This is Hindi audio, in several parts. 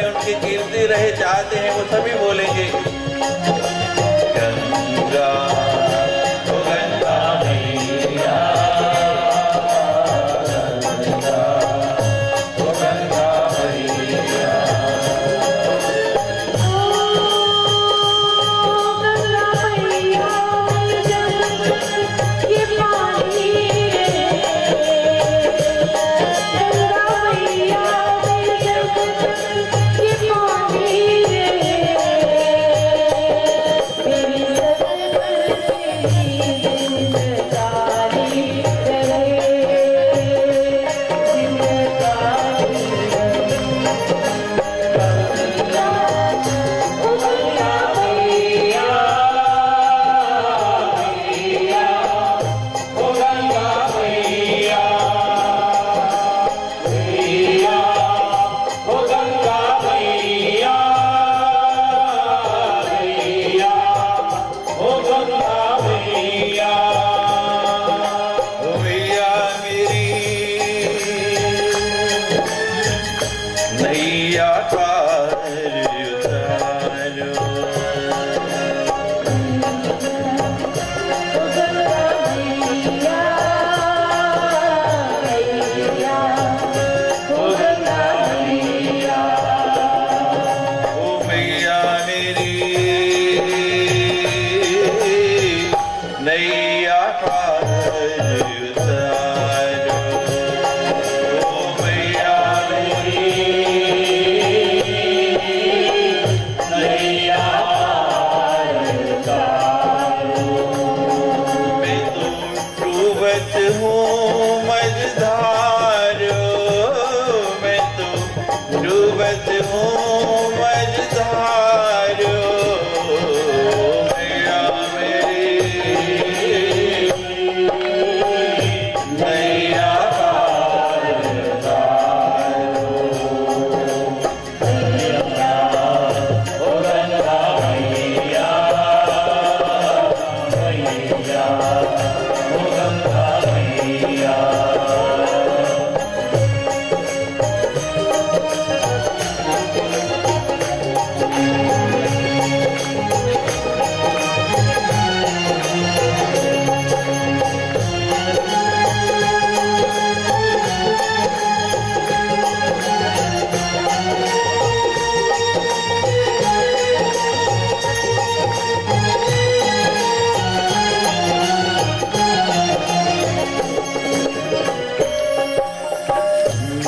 उनकी कीर्ति रहे चाहते हैं वो सभी बोलेंगे गंगा ओ गंगा मैया, गंगा ओ गंगा मैया, ओ गंगा मैया जब ये पानी गंगा मैया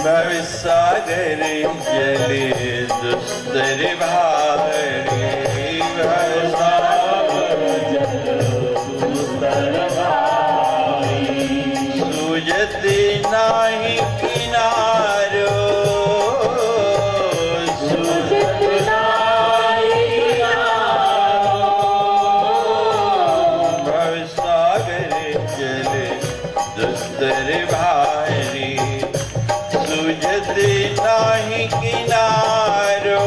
जब सागर जले दुस्तर भारी सूझत नाही किनारो सूझत नाही भव सागर जले दुस्तर भारी सूझत नाही किनारो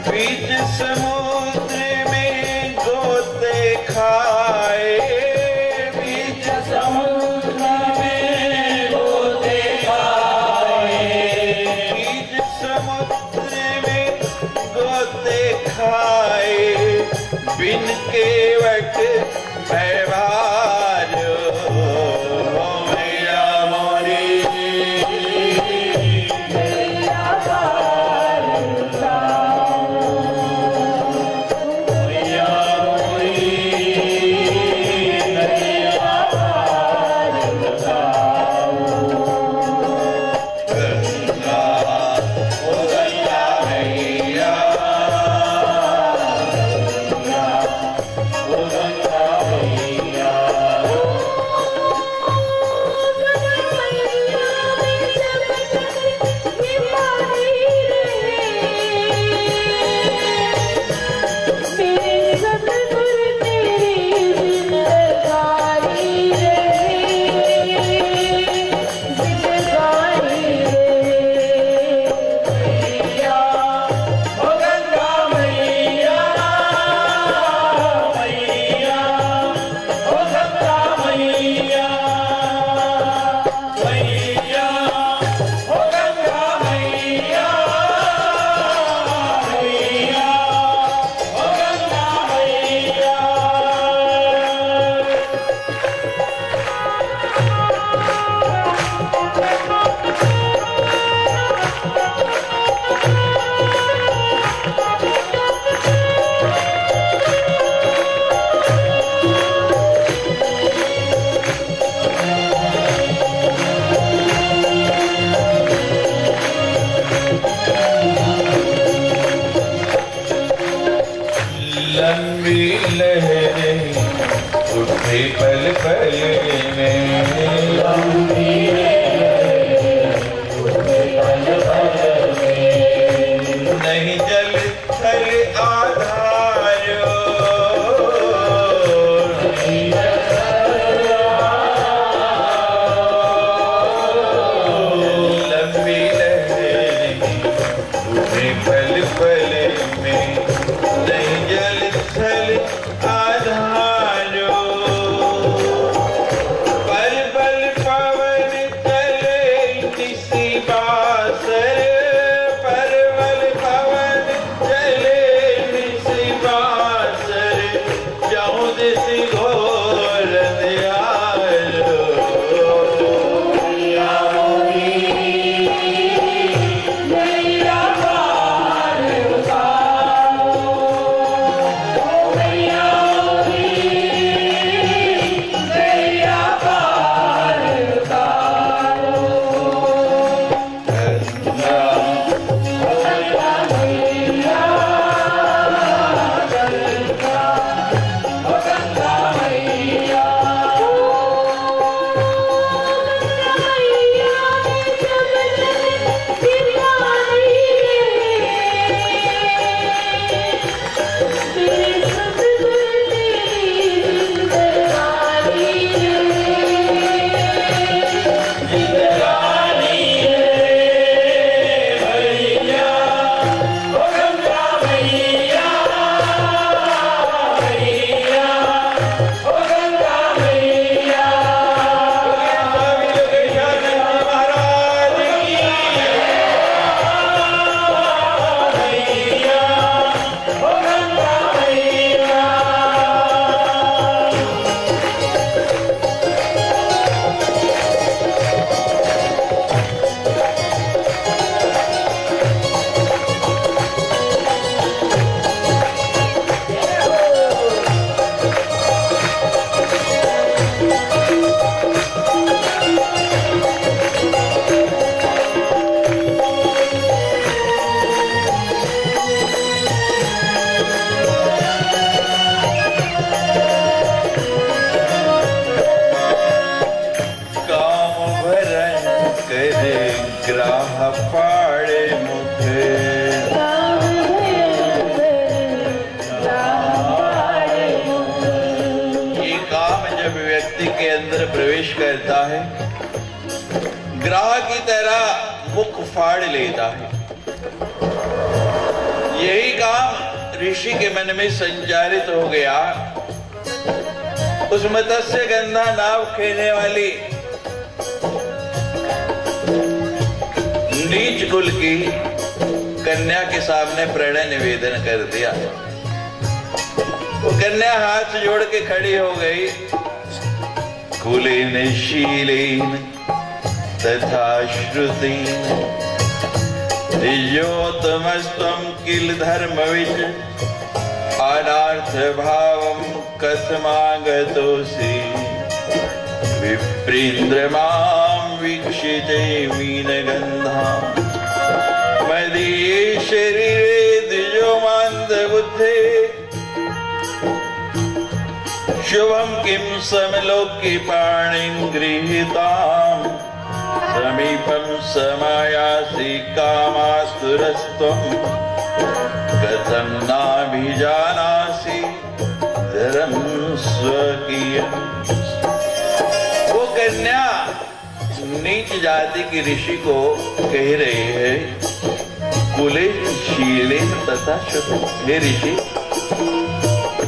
बीच समुद्र में गोते खाए बीच समुद्र में गोते खाए बीच समुद्र में गोते खाए बिन केवट व्यवहार लंबी लहरें उठे पल पल में, लंबी लहरें उठे पल पल में, नहीं जल थल आधार, नहीं जल थल आधार, लंबी लहरें उठे पल पल में, नहीं जल थल आधारो, पल पल पवन चले किसी बासर, पल पल पवन चले किसी बासर, जाऊं दिसी घोर अंधियारो, मैया मोरी मैया पार उतारो, मैया मोरी मैया पार उतारो, गंगा गंगा मैया, गंगा गंगा मैया, जिंदगानी रे मैया, ओ गंगा मैया, मैया, ओ गंगा मैया, स्वामी योगेश्वरानंद महाराज की मैया, ओ गंगा मैया। काम भरन करे ग्राह पाड़े मुखे, ये काम जब व्यक्ति के अंदर प्रवेश करता है, ग्राह की तरह मुख फाड़ लेता है। यही काम ऋषि के मन में संचारित हो गया। उस मत्स्य गंधा नाव खेने वाली नीच कुल की कन्या के सामने प्रणय निवेदन कर दिया। वो कन्या हाथ जोड़ के खड़ी हो गई। कुलीन शीलीन तथा श्रुतीन योतमस्त्वं किल धर्मविच अनार्थ भावं कथमागतोसि विप्रीन्द्र मां वीक्षिते मीनगन्धां मदीये शरीरे द्विजोमान्दबुद्धे शुभं किं समलोक्य पाणिं गृहीताम् समीपं समायासि कामासुरस्त्वं कथं नाभिजानासि धर्म स्वकीयम्। वो कन्या नीच जाति की ऋषि को कह रही है, कुलीन शीलीन तथा शुभ। हे ऋषि,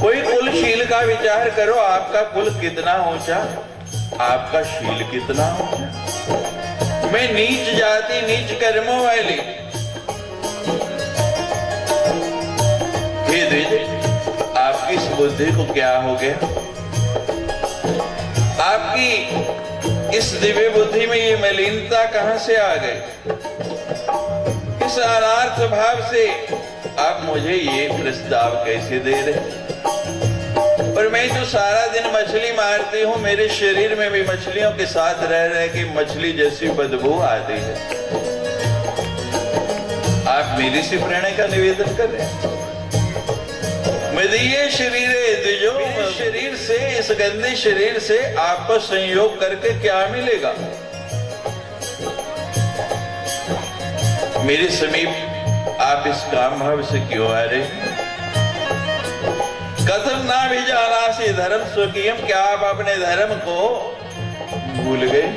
कोई कुलशील का विचार करो। आपका कुल कितना ऊंचा, आपका शील कितना ऊंचा। मैं नीच जाति नीच कर्मों वाली। हे द्विज, आपकी इस बुद्धि को क्या हो गया? आपकी इस दिव्य बुद्धि में ये मलिनता कहां से आ गई? इस अनार्थ भाव से आप मुझे ये प्रस्ताव कैसे दे रहे? और मैं जो सारा दिन मछली मारती हूँ, मेरे शरीर में भी मछलियों के साथ रह रहे कि मछली जैसी बदबू आती है। आप मेरी से प्रणय का निवेदन कर रहे हैं। मदीय शरीरे द्विजो, शरीर से, इस गंदे शरीर से आपको संयोग करके क्या मिलेगा? मेरे समीप आप इस काम भाव से क्यों आ रहे हैं? कथम ना भी जाना से धर्म स्वकीयम, क्या आप अपने धर्म को भूल गए?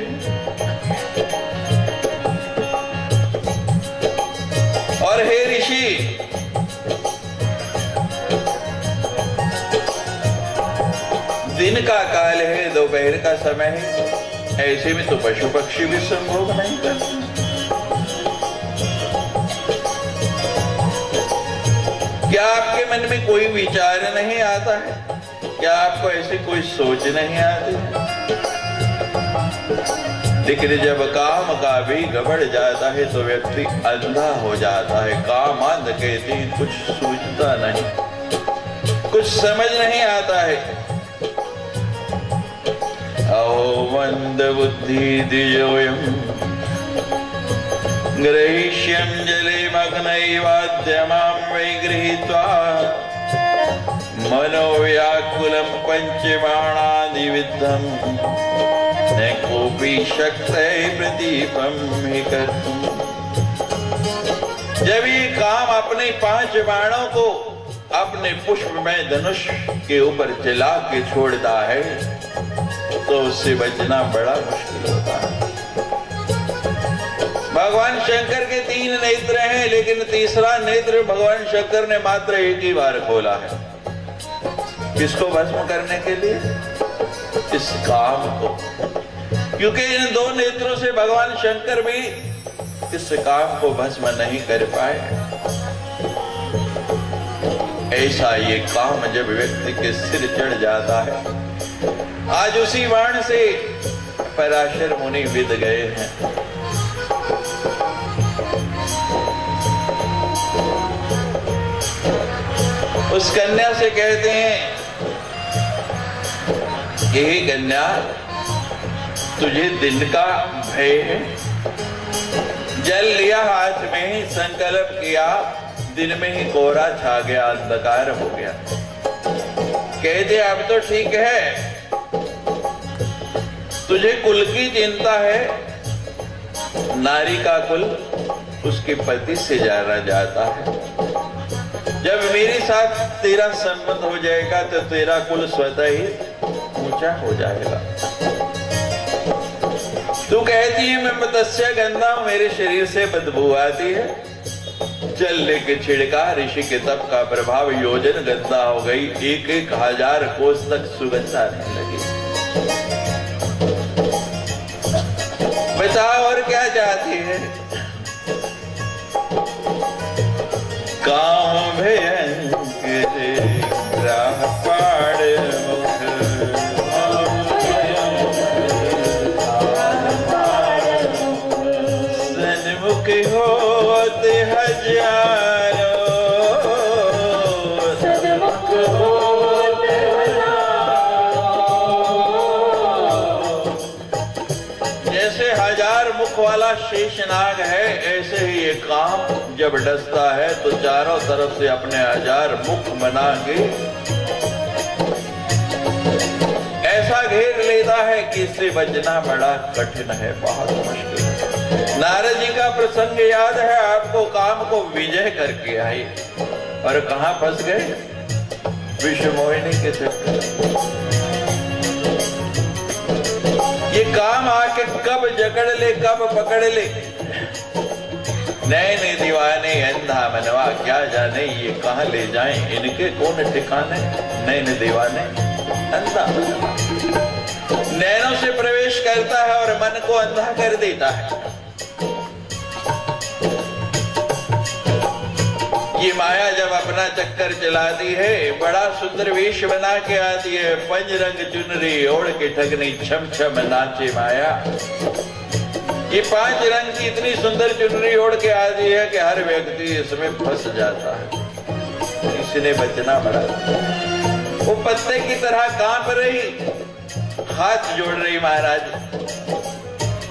और हे ऋषि, दिन का काल है, दोपहर का समय है, ऐसे में तो पशु पक्षी भी संभोग नहीं करते। क्या आपके मन में कोई विचार नहीं आता है? क्या आपको ऐसी कोई सोच नहीं आती है? लेकिन जब काम का भी गड़बड़ जाता है तो व्यक्ति अंधा हो जाता है। काम अंध कहते हैं, कुछ सूझता नहीं, कुछ समझ नहीं आता है। ओ मंद बुद्धि द्विजोयम ग्रहीष्यं जले मग्नैवाद्यमां वै गृहीत्वा मनोव्याकुलं पंचबाणादिविद्धं न कोऽपि शक्तः प्रदीपं हि कर्तुम्। जब ये काम अपने 5 बाणों को अपने पुष्प में धनुष के ऊपर चला के छोड़ता है तो उससे बचना बड़ा मुश्किल होता है। भगवान शंकर के 3 नेत्र हैं, लेकिन तीसरा नेत्र भगवान शंकर ने मात्र एक ही बार खोला है। किसको भस्म करने के लिए? इस काम को। क्योंकि इन 2 नेत्रों से भगवान शंकर भी इस काम को भस्म नहीं कर पाए। ऐसा ये काम जब व्यक्ति के सिर चढ़ जाता है, आज उसी बाण से पराशर मुनि विद गए हैं। उस कन्या से कहते हैं कि हे कन्या, तुझे दिन का भय है? जल लिया हाथ में, संकल्प किया, दिन में ही कोहरा छा गया, अंधकार हो गया। कहते अब तो ठीक है, तुझे कुल की चिंता है। नारी का कुल उसके पति से जाना जाता है। जब मेरे साथ तेरा संबंध हो जाएगा तो तेरा कुल स्वतः ही ऊंचा हो जाएगा। तू कहती है मैं मत्स्य गंधा हूं, मेरे शरीर से बदबू आती है। जल लेके छिड़का, ऋषि के तप का प्रभाव योजन गंदा हो गई, 1,000 कोस तक सुगंध आने लगी। बताओ और क्या चाहती है? काम भयंकर राह पाड़ मुख, सन्मुख होते हजारों, सन्मुख होते जैसे 1000 मुख वाला शेषनाग है, ऐसे ही ये काम जब डसता है तो चारों तरफ से अपने 1000 मुख बना के ऐसा घेर लेता है कि इससे बचना बड़ा कठिन है, बहुत मुश्किल है। नारद जी का प्रसंग याद है आपको? काम को विजय करके आई और कहां फंस गए? विश्व मोहिनी के चक्कर। ये काम आके कब जकड़ ले, कब पकड़ ले। नैने दीवाने अंधा मनवा, क्या जाने ये कहां ले जाएं, इनके कौन ठिकाने। नैने दीवाने अंधा मनवा, नैनों से प्रवेश करता है और मन को अंधा कर देता है। ये माया जब अपना चक्कर चलाती है, बड़ा सुंदर वेश बना के आती है, पंजरंग चुनरी ओढ़ के ठगनी छम छम नाचे माया। ये 5 रंग की इतनी सुंदर चुनरी ओढ़ के आती है कि हर व्यक्ति इसमें फंस जाता है। इसने बचना पड़ा। वो पत्ते की तरह कांप रही, हाथ जोड़ रही। महाराज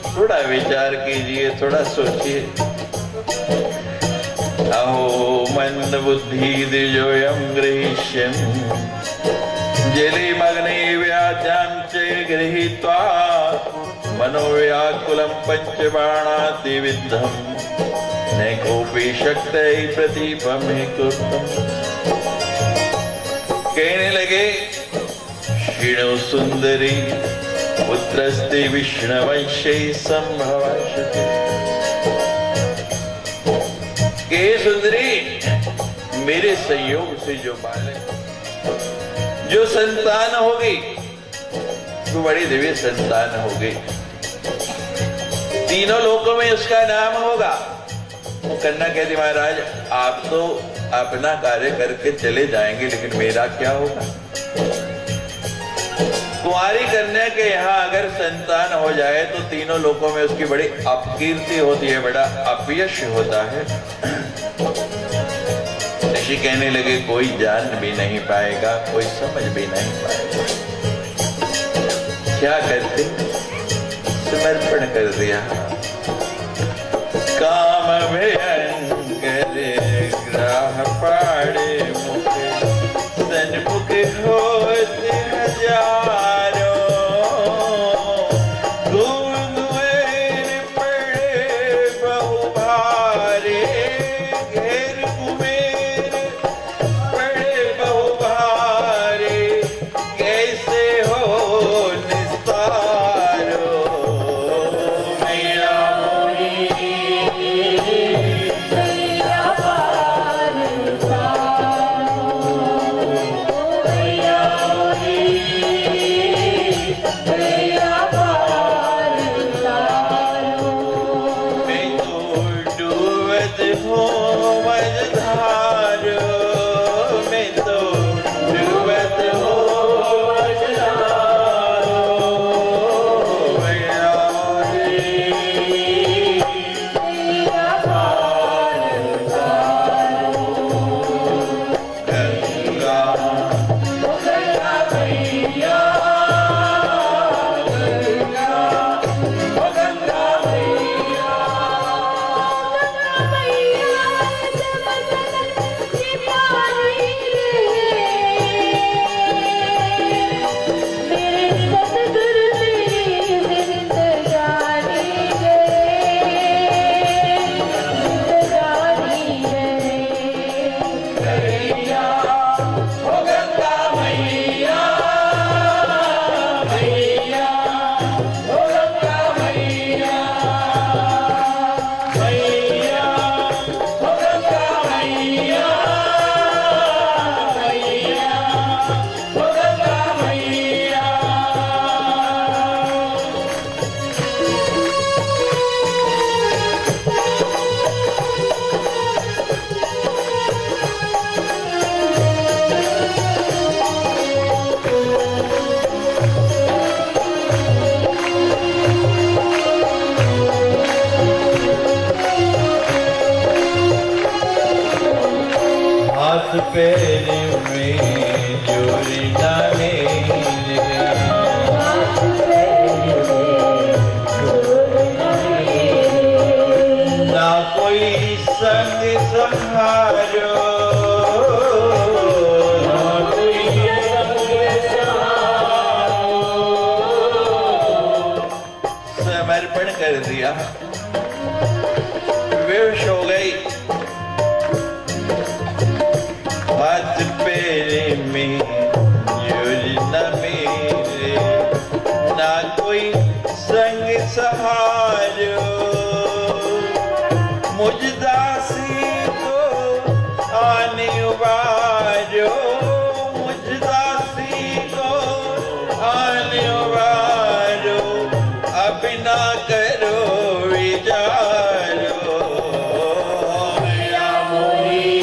थोड़ा विचार कीजिए, थोड़ा सोचिए। अहो मंद बुद्धि द्विजोऽयं गृहीष्यन् जले मग्ने व्याजां च गृहीत्वा मनोव्याकुलं पंचबाणातिविद्धम् न कोऽपि शक्तः प्रतीपमे कृतम्। कहने लगे क्षीणो सुंदरी पुत्रस्ते विष्णुवंशे संभवास्यते। के सुंदरी, मेरे संयोग से जो बालक, जो संतान होगी, वो बड़ी दिव्य संतान होगी, तीनों लोकों में उसका नाम होगा। कन्या कहती महाराज आप तो अपना कार्य करके चले जाएंगे, लेकिन मेरा क्या होगा? कुंवारी कन्या के यहाँ अगर संतान हो जाए तो तीनों लोकों में उसकी बड़ी अपकीर्ति होती है, बड़ा अपयश होता है। ऋषि कहने लगे कोई जान भी नहीं पाएगा, कोई समझ भी नहीं पाएगा। क्या करते? समर्पण कर दिया। काम भयंकर ग्राह पाड़े मुखे सन्मुख होते हजारों, घूर पड़े बहु भारे घेर कुबेर पड़े बहु भारे, कैसे हो निस्तारो मैया पैर में जोड़ी डाले ना कोई संग सहारो, ना कोई संग सहारो। समर्पण कर दिया, विवश हो गई। हाथ पैर में योजना मेरे, ना कोई संग सहारो, मुझ दासी को आने उबारो, मुझ दासी को आने उबारो, अब ना करो विचारो। मैया मोरी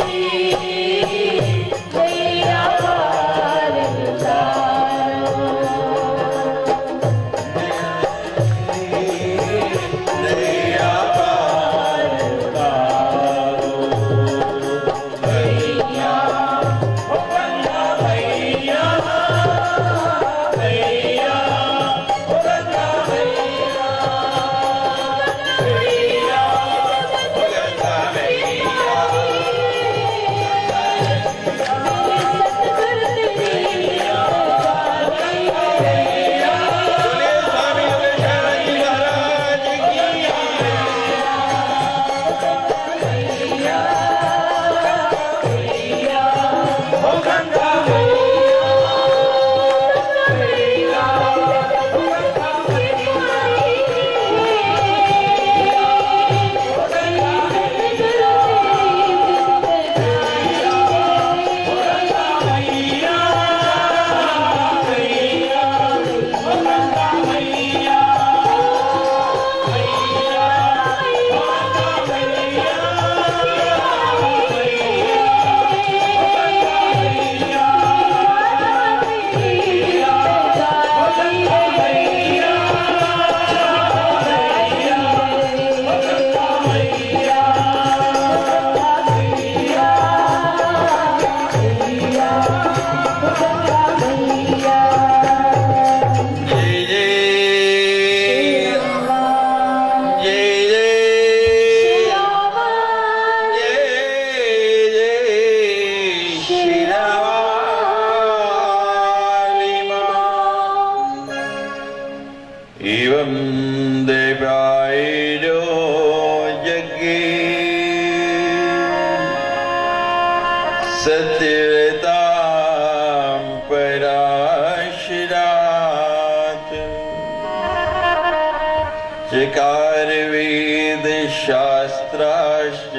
शास्त्राश्च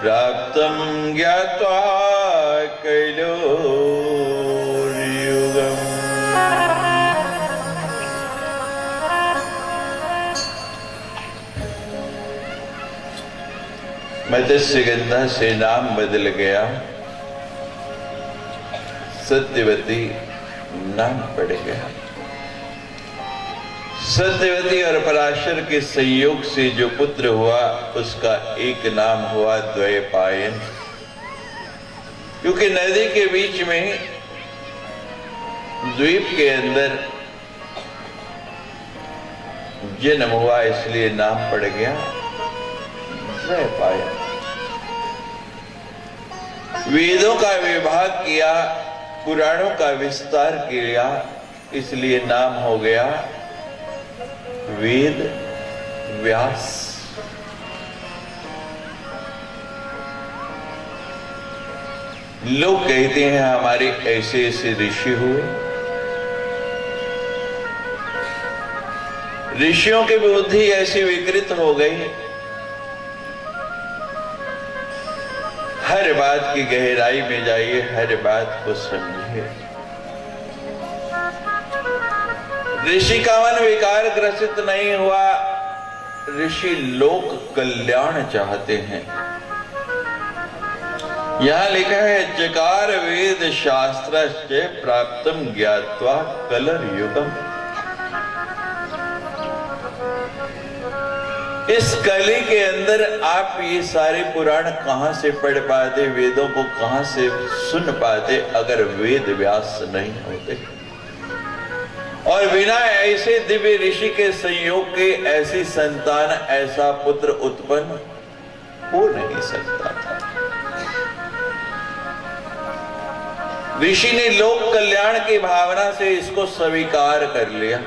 प्राप्तं ज्ञात्वा कैलोर्युगम्। मत्स्यगंधा से नाम बदल गया, सत्यवती नाम पड़ गया। सत्यवती और पराशर के संयोग से जो पुत्र हुआ उसका एक नाम हुआ द्वैपायन, क्योंकि नदी के बीच में द्वीप के अंदर जन्म हुआ, इसलिए नाम पड़ गया द्वैपायन। वेदों का विभाग किया, पुराणों का विस्तार किया, इसलिए नाम हो गया वेद व्यास। लोग कहते हैं हमारे ऐसे ऐसे ऋषि हुए। ऋषियों की बुद्धि ऐसी विकृत हो गई, हर बात की गहराई में जाइए, हर बात को समझिए। ऋषि का मन विकार ग्रसित नहीं हुआ, ऋषि लोक कल्याण चाहते हैं। यहां लिखा है चकार वेद शास्त्रश्च प्राप्तम ज्ञात्वा कलर्युगम। इस कली के अंदर आप ये सारे पुराण कहां से पढ़ पाते, वेदों को कहां से सुन पाते अगर वेद व्यास नहीं होते। और बिना ऐसे दिव्य ऋषि के संयोग के ऐसी संतान, ऐसा पुत्र उत्पन्न हो नहीं सकता था। ऋषि ने लोक कल्याण की भावना से इसको स्वीकार कर लिया,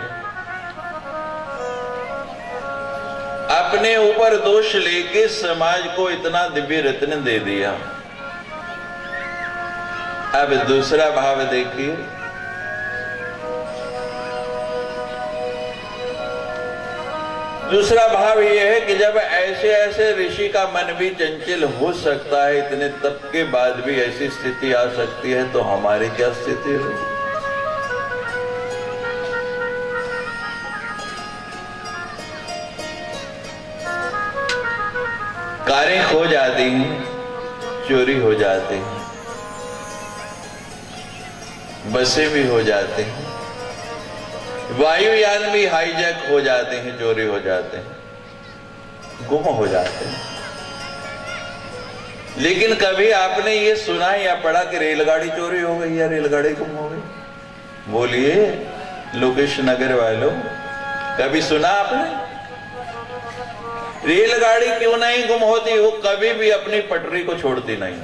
अपने ऊपर दोष लेके समाज को इतना दिव्य रत्न दे दिया। अब दूसरा भाव देखिए, दूसरा भाव यह है कि जब ऐसे ऐसे ऋषि का मन भी चंचल हो सकता है, इतने तप के बाद भी ऐसी स्थिति आ सकती है, तो हमारी क्या स्थिति होगी। कारें खो जाती हैं, चोरी हो जाते हैं, बसें भी हो जाते हैं, वायुयान भी हाईजैक हो जाते हैं, चोरी हो जाते हैं, गुम हो जाते हैं। लेकिन कभी आपने ये सुना या पढ़ा कि रेलगाड़ी चोरी हो गई या रेलगाड़ी गुम हो गई? बोलिए लोकेश नगर वालों, कभी सुना आपने? रेलगाड़ी क्यों नहीं गुम होती? वो कभी भी अपनी पटरी को छोड़ती नहीं।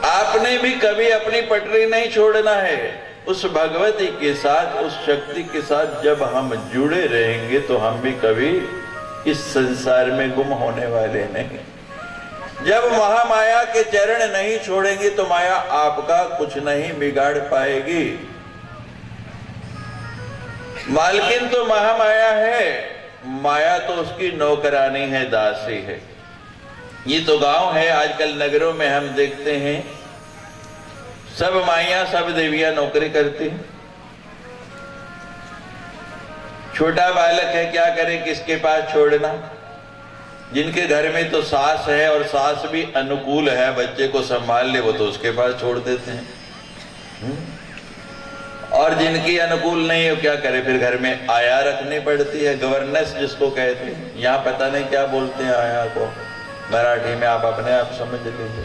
आपने भी कभी अपनी पटरी नहीं छोड़ना है। उस भगवती के साथ, उस शक्ति के साथ जब हम जुड़े रहेंगे तो हम भी कभी इस संसार में गुम होने वाले नहीं। जब महामाया के चरण नहीं छोड़ेंगे तो माया आपका कुछ नहीं बिगाड़ पाएगी। मालकिन तो महामाया है, माया तो उसकी नौकरानी है, दासी है। ये तो गांव है, आजकल नगरों में हम देखते हैं सब माइयां, सब देवियां नौकरी करती हैं। छोटा बालक है, क्या करे, किसके पास छोड़ना? जिनके घर में तो सास है और सास भी अनुकूल है, बच्चे को संभाल ले, वो तो उसके पास छोड़ देते हैं। और जिनकी अनुकूल नहीं हो, क्या करे, फिर घर में आया रखनी पड़ती है, गवर्नेंस जिसको कहते हैं। यहाँ पता नहीं क्या बोलते हैं आया को, मराठी में आप अपने आप समझ लीजिए।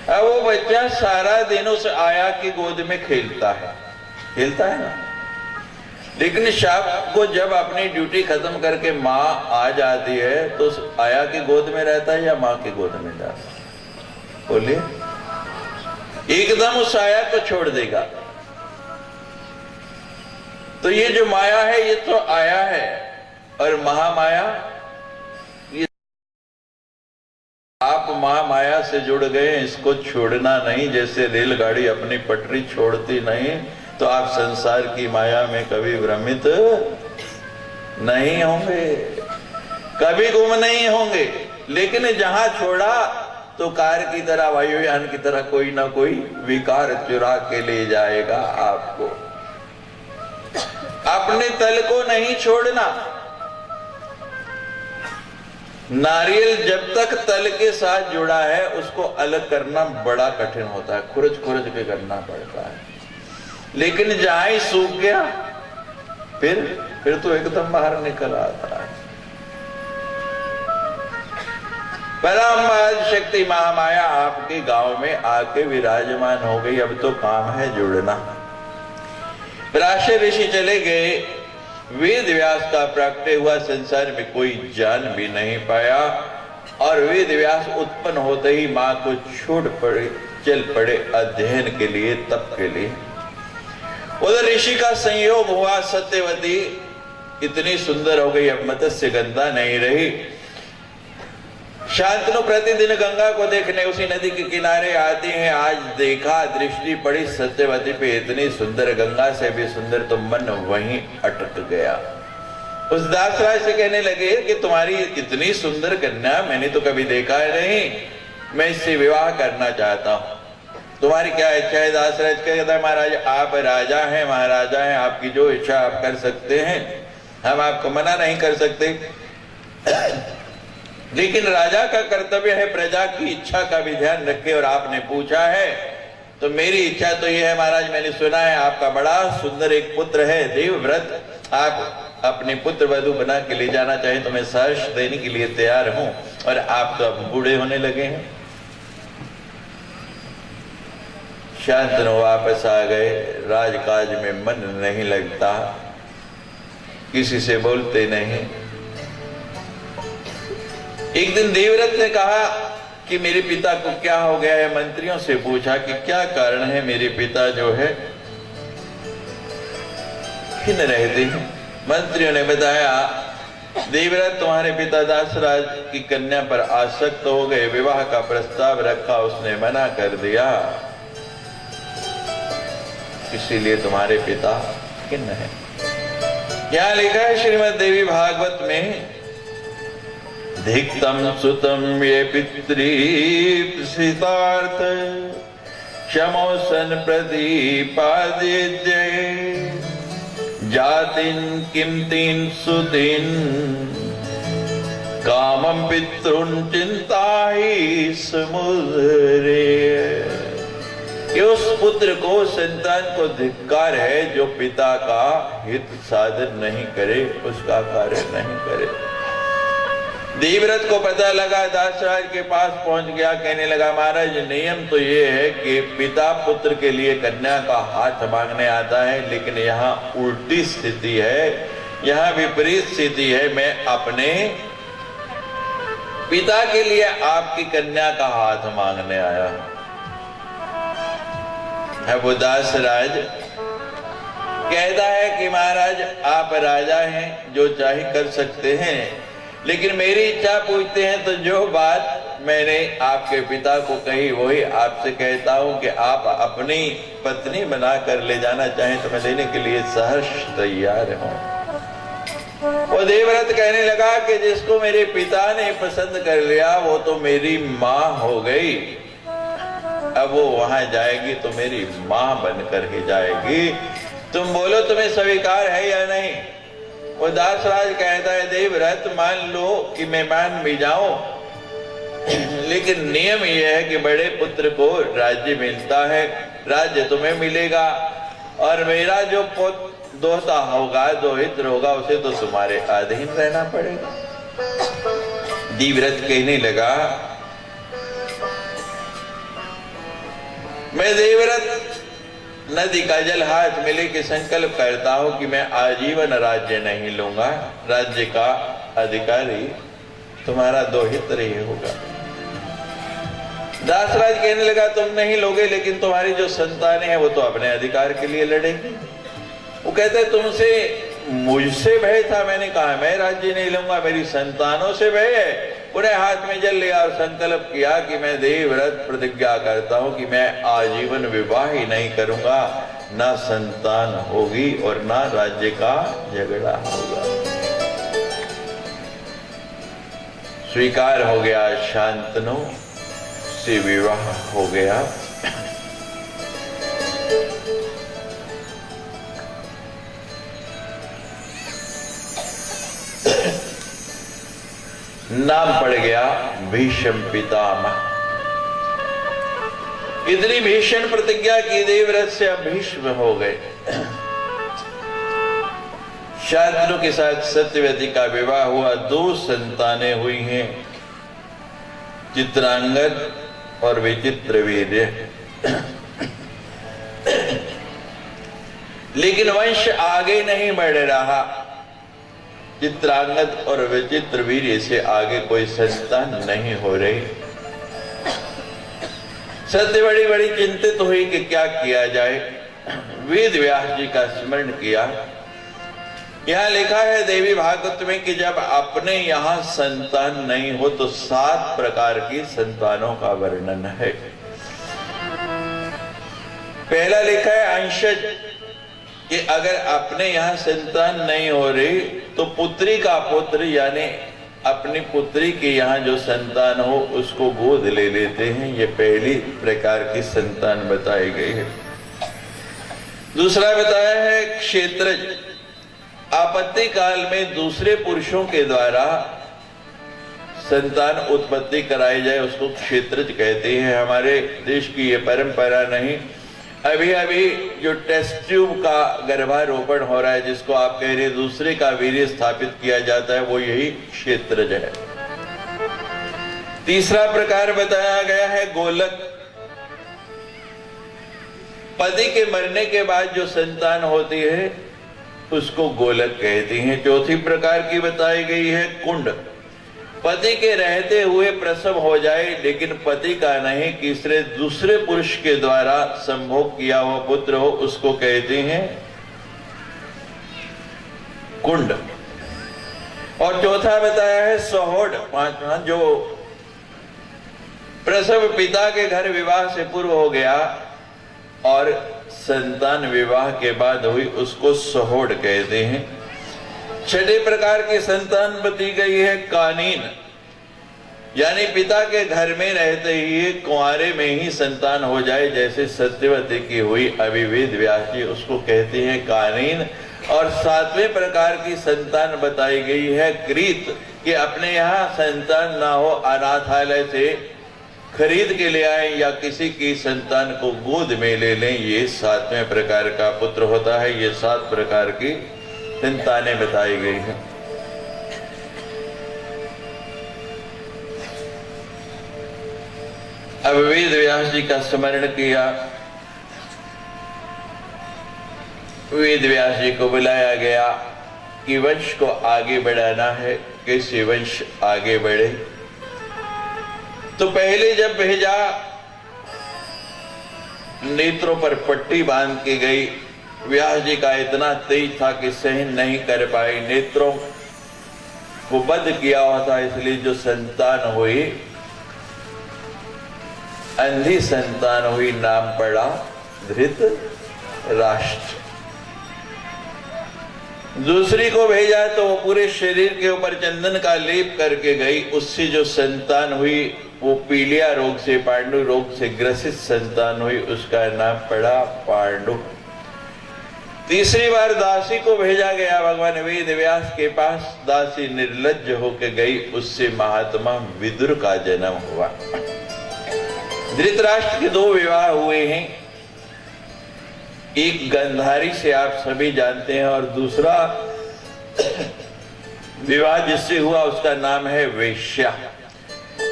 अब वो बच्चा सारा दिन उस आया की गोद में खेलता है ना, लेकिन शाम को जब अपनी ड्यूटी खत्म करके माँ आ जाती है तो उस आया की गोद में रहता है या माँ की गोद में जाता है? बोलिए, एकदम उस आया को छोड़ देगा। तो ये जो माया है ये तो आया है, और महामाया, ये आप महामाया से जुड़ गए, इसको छोड़ना नहीं। जैसे रेलगाड़ी अपनी पटरी छोड़ती नहीं, तो आप संसार की माया में कभी भ्रमित नहीं होंगे, कभी गुम नहीं होंगे। लेकिन जहां छोड़ा तो कार की तरह, वायुयान की तरह कोई ना कोई विकार चुरा के ले जाएगा आपको। अपने तल को नहीं छोड़ना। नारियल जब तक तल के साथ जुड़ा है उसको अलग करना बड़ा कठिन होता है, खुरच खुरच के करना पड़ता है। लेकिन जहां ही सूख गया फिर तो एकदम बाहर निकल आता है। परम शक्ति महामाया आपके गांव में आके विराजमान हो गई। अब तो काम है जुड़ना। पराशर ऋषि चले गए, वेद व्यास का प्रकटे हुआ संसार में कोई जान भी नहीं पाया, और वेद व्यास उत्पन्न होते ही मां को छोड़ पड़े, चल पड़े अध्ययन के लिए, तप के लिए। उधर ऋषि का संयोग हुआ, सत्यवती इतनी सुंदर हो गई, अब मत्स्य गंगा नहीं रही। शांतनु प्रतिदिन गंगा को देखने उसी नदी के किनारे आती हैं। आज देखा, दृष्टि पड़ी सत्यवती पे, इतनी सुंदर, गंगा से भी सुंदर, तो मन वहीं अटक गया। उस दासराज से कहने लगे कि तुम्हारी इतनी सुंदर कन्या मैंने तो कभी देखा नहीं, मैं इससे विवाह करना चाहता हूं, तुम्हारी क्या इच्छा है? दासराज कहता है, महाराज आप राजा हैं, महाराजा हैं, आपकी जो इच्छा आप कर सकते हैं, हम आपको मना नहीं कर सकते। लेकिन राजा का कर्तव्य है प्रजा की इच्छा का भी ध्यान रखे, और आपने पूछा है तो मेरी इच्छा तो यह है महाराज, मैंने सुना है आपका बड़ा सुंदर एक पुत्र है देवव्रत, आप अपने पुत्र वधू बना के ले जाना चाहे तो मैं सहर्ष देने के लिए तैयार हूं, और आप तो अब बूढ़े होने लगे हैं। शांतनु वापस आ गए। राजकाज में मन नहीं लगता, किसी से बोलते नहीं। एक दिन देवव्रत ने कहा कि मेरे पिता को क्या हो गया है। मंत्रियों से पूछा कि क्या कारण है, मेरे पिता जो है खिन्न रहते हैं। मंत्रियों ने बताया, देवव्रत तुम्हारे पिता दासराज की कन्या पर आसक्त हो गए, विवाह का प्रस्ताव रखा, उसने मना कर दिया, इसीलिए तुम्हारे पिता खिन्न है। यहां लिखा है श्रीमद् देवी भागवत में, धिक्तम सुतम ये पितृप्सितार्थ क्षमोसन प्रदीपादित्य जातिन किमतिन सुतिन कामम पितृन चिंता ही समुद्रे। कि उस पुत्र को, संतान को धिक्कार है जो पिता का हित साधन नहीं करे, उसका कार्य नहीं करे। देवव्रत को पता लगा, दासराज के पास पहुंच गया, कहने लगा, महाराज नियम तो ये है कि पिता पुत्र के लिए कन्या का हाथ मांगने आता है, लेकिन यहाँ उल्टी स्थिति है, यहाँ विपरीत स्थिति है। मैं अपने पिता के लिए आपकी कन्या का हाथ मांगने आया है। वो दासराज कहता है कि महाराज आप राजा हैं, जो चाहे कर सकते हैं, लेकिन मेरी इच्छा पूछते हैं तो जो बात मैंने आपके पिता को कही वही आपसे कहता हूं कि आप अपनी पत्नी बना कर ले जाना चाहें तो मैं देने के लिए सहर्ष तैयार हूं। वो देवव्रत कहने लगा कि जिसको मेरे पिता ने पसंद कर लिया वो तो मेरी माँ हो गई, अब वो वहां जाएगी तो मेरी माँ बनकर ही जाएगी, तुम बोलो तुम्हें स्वीकार है या नहीं। वो दासराज कहता है, देवव्रत मान लो कि मैं मान भी जाऊं, लेकिन नियम यह है कि बड़े पुत्र को राज्य मिलता है, राज्य तुम्हें मिलेगा, और मेरा जो दोता होगा, दोहित्र होगा, उसे तो तुम्हारे अधीन रहना पड़ेगा। देवव्रत कहने लगा, मैं देवव्रत नदी का जल हाथ में लेके संकल्प करता हूं कि मैं आजीवन राज्य नहीं लूंगा, राज्य का अधिकारी तुम्हारा दोहित्र ही होगा। दासराज कहने लगा, तुम नहीं लोगे, लेकिन तुम्हारी जो संतानें हैं वो तो अपने अधिकार के लिए लड़ेंगी। वो कहते तुमसे मुझसे भय था, मैंने कहा मैं राज्य नहीं लूंगा, मेरी संतानों से भय है। उन्हें हाथ में जल लिया और संकल्प किया कि मैं देवव्रत प्रतिज्ञा करता हूं कि मैं आजीवन विवाह ही नहीं करूंगा, ना संतान होगी और ना राज्य का झगड़ा होगा। स्वीकार हो गया, शांतनु से विवाह हो गया। नाम पड़ गया भीष्म पितामह। इतनी भीषण प्रतिज्ञा की देवव्रत से अब भीष्म हो गए। शांतनु के साथ सत्यवती का विवाह हुआ, 2 संतानें हुई हैं, चित्रांगद और विचित्रवीर्य। लेकिन वंश आगे नहीं बढ़ रहा। चित्रांगद और विचित्रवीर्य से आगे कोई संतान नहीं हो रही। सत्य बड़ी बड़ी चिंतित हुई कि क्या किया जाए। वेद व्यास जी का स्मरण किया। यहां लिखा है देवी भागवत में कि जब अपने यहां संतान नहीं हो तो 7 प्रकार की संतानों का वर्णन है। पहला लिखा है अंशज, कि अगर अपने यहां संतान नहीं हो रही तो पुत्री का पुत्र यानी अपनी पुत्री के यहाँ जो संतान हो उसको गोद ले लेते हैं। ये पहली प्रकार की संतान बताई गई है। दूसरा बताया है क्षेत्रज, आपत्ति काल में दूसरे पुरुषों के द्वारा संतान उत्पत्ति कराई जाए उसको क्षेत्रज कहते हैं। हमारे देश की ये परंपरा नहीं। अभी अभी जो टेस्ट ट्यूब का गर्भारोपण हो रहा है, जिसको आप कह रहे दूसरे का वीर्य स्थापित किया जाता है, वो यही क्षेत्रज है। तीसरा प्रकार बताया गया है गोलक, पति के मरने के बाद जो संतान होती है उसको गोलक कहती हैं। चौथी प्रकार की बताई गई है कुंड, पति के रहते हुए प्रसव हो जाए लेकिन पति का नहीं, तीसरे दूसरे पुरुष के द्वारा संभोग किया हुआ पुत्र हो, उसको कहते हैं कुंड। और चौथा बताया है सहोड, पांचवा जो प्रसव पिता के घर विवाह से पूर्व हो गया और संतान विवाह के बाद हुई, उसको सहोड कहते हैं। छठे प्रकार की संतान बताई गई है कानीन, यानी पिता के घर में रहते ही कुंवारे में ही संतान हो जाए, जैसे सत्यवती की हुई। अभी वेद व्यास जी उसको कहते हैं कानीन। और 7वें प्रकार की संतान बताई गई है क्रीत, कि अपने यहाँ संतान ना हो अनाथालय से खरीद के ले आए या किसी की संतान को गोद में ले लें, ये 7वें प्रकार का पुत्र होता है। ये 7 प्रकार की संतानें बताई गई हैं। अब वेद व्यास जी का स्मरण किया। वेद व्यास जी को बुलाया गया कि वंश को आगे बढ़ाना है, कैसे वंश आगे बढ़े। तो पहले जब भेजा, नेत्रों पर पट्टी बांध के गई। व्यास जी का इतना तेज था कि सहन नहीं कर पाई, नेत्रों को बंद किया हुआ था, इसलिए जो संतान हुई अंधी संतान हुई, नाम पड़ा धृतराष्ट्र। दूसरी को भेजा तो वो पूरे शरीर के ऊपर चंदन का लेप करके गई। उससे जो संतान हुई वो पीलिया रोग से, पांडु रोग से ग्रसित संतान हुई, उसका नाम पड़ा पांडु। तीसरी बार दासी को भेजा गया भगवान वेद व्यास के पास। दासी निर्लज्ज होकर गई, उससे महात्मा विदुर का जन्म हुआ। धृतराष्ट्र के 2 विवाह हुए हैं। एक गंधारी से आप सभी जानते हैं और दूसरा विवाह जिससे हुआ उसका नाम है वेश्या।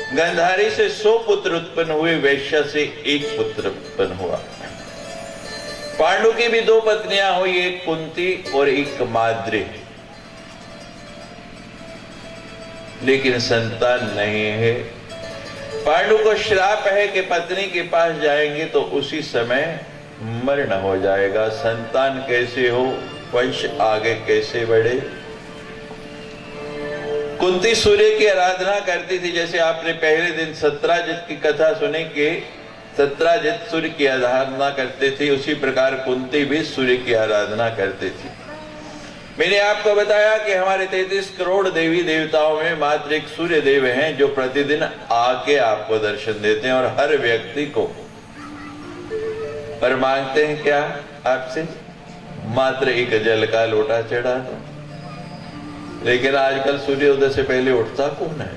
गंधारी से 100 पुत्र उत्पन्न हुए, वेश्या से 1 पुत्र उत्पन्न हुआ। पांडु की भी 2 पत्नियां हुई, एक कुंती और एक माद्री, लेकिन संतान नहीं है। पांडु को श्राप है कि पत्नी के पास जाएंगे तो उसी समय मरण हो जाएगा। संतान कैसे हो, वंश आगे कैसे बढ़े। कुंती सूर्य की आराधना करती थी, जैसे आपने पहले दिन सत्राजित की कथा सुनी कि सत्राजित सूर्य की आराधना करते थे, उसी प्रकार कुंती भी सूर्य की आराधना करते थे। मैंने आपको बताया कि हमारे 33 करोड़ देवी देवताओं में मात्र एक सूर्य देव हैं जो प्रतिदिन आके आपको दर्शन देते हैं और हर व्यक्ति को पर मांगते हैं क्या आपसे? मात्र एक जल का लोटा चढ़ा दो। लेकिन आजकल सूर्योदय से पहले उठता कौन है?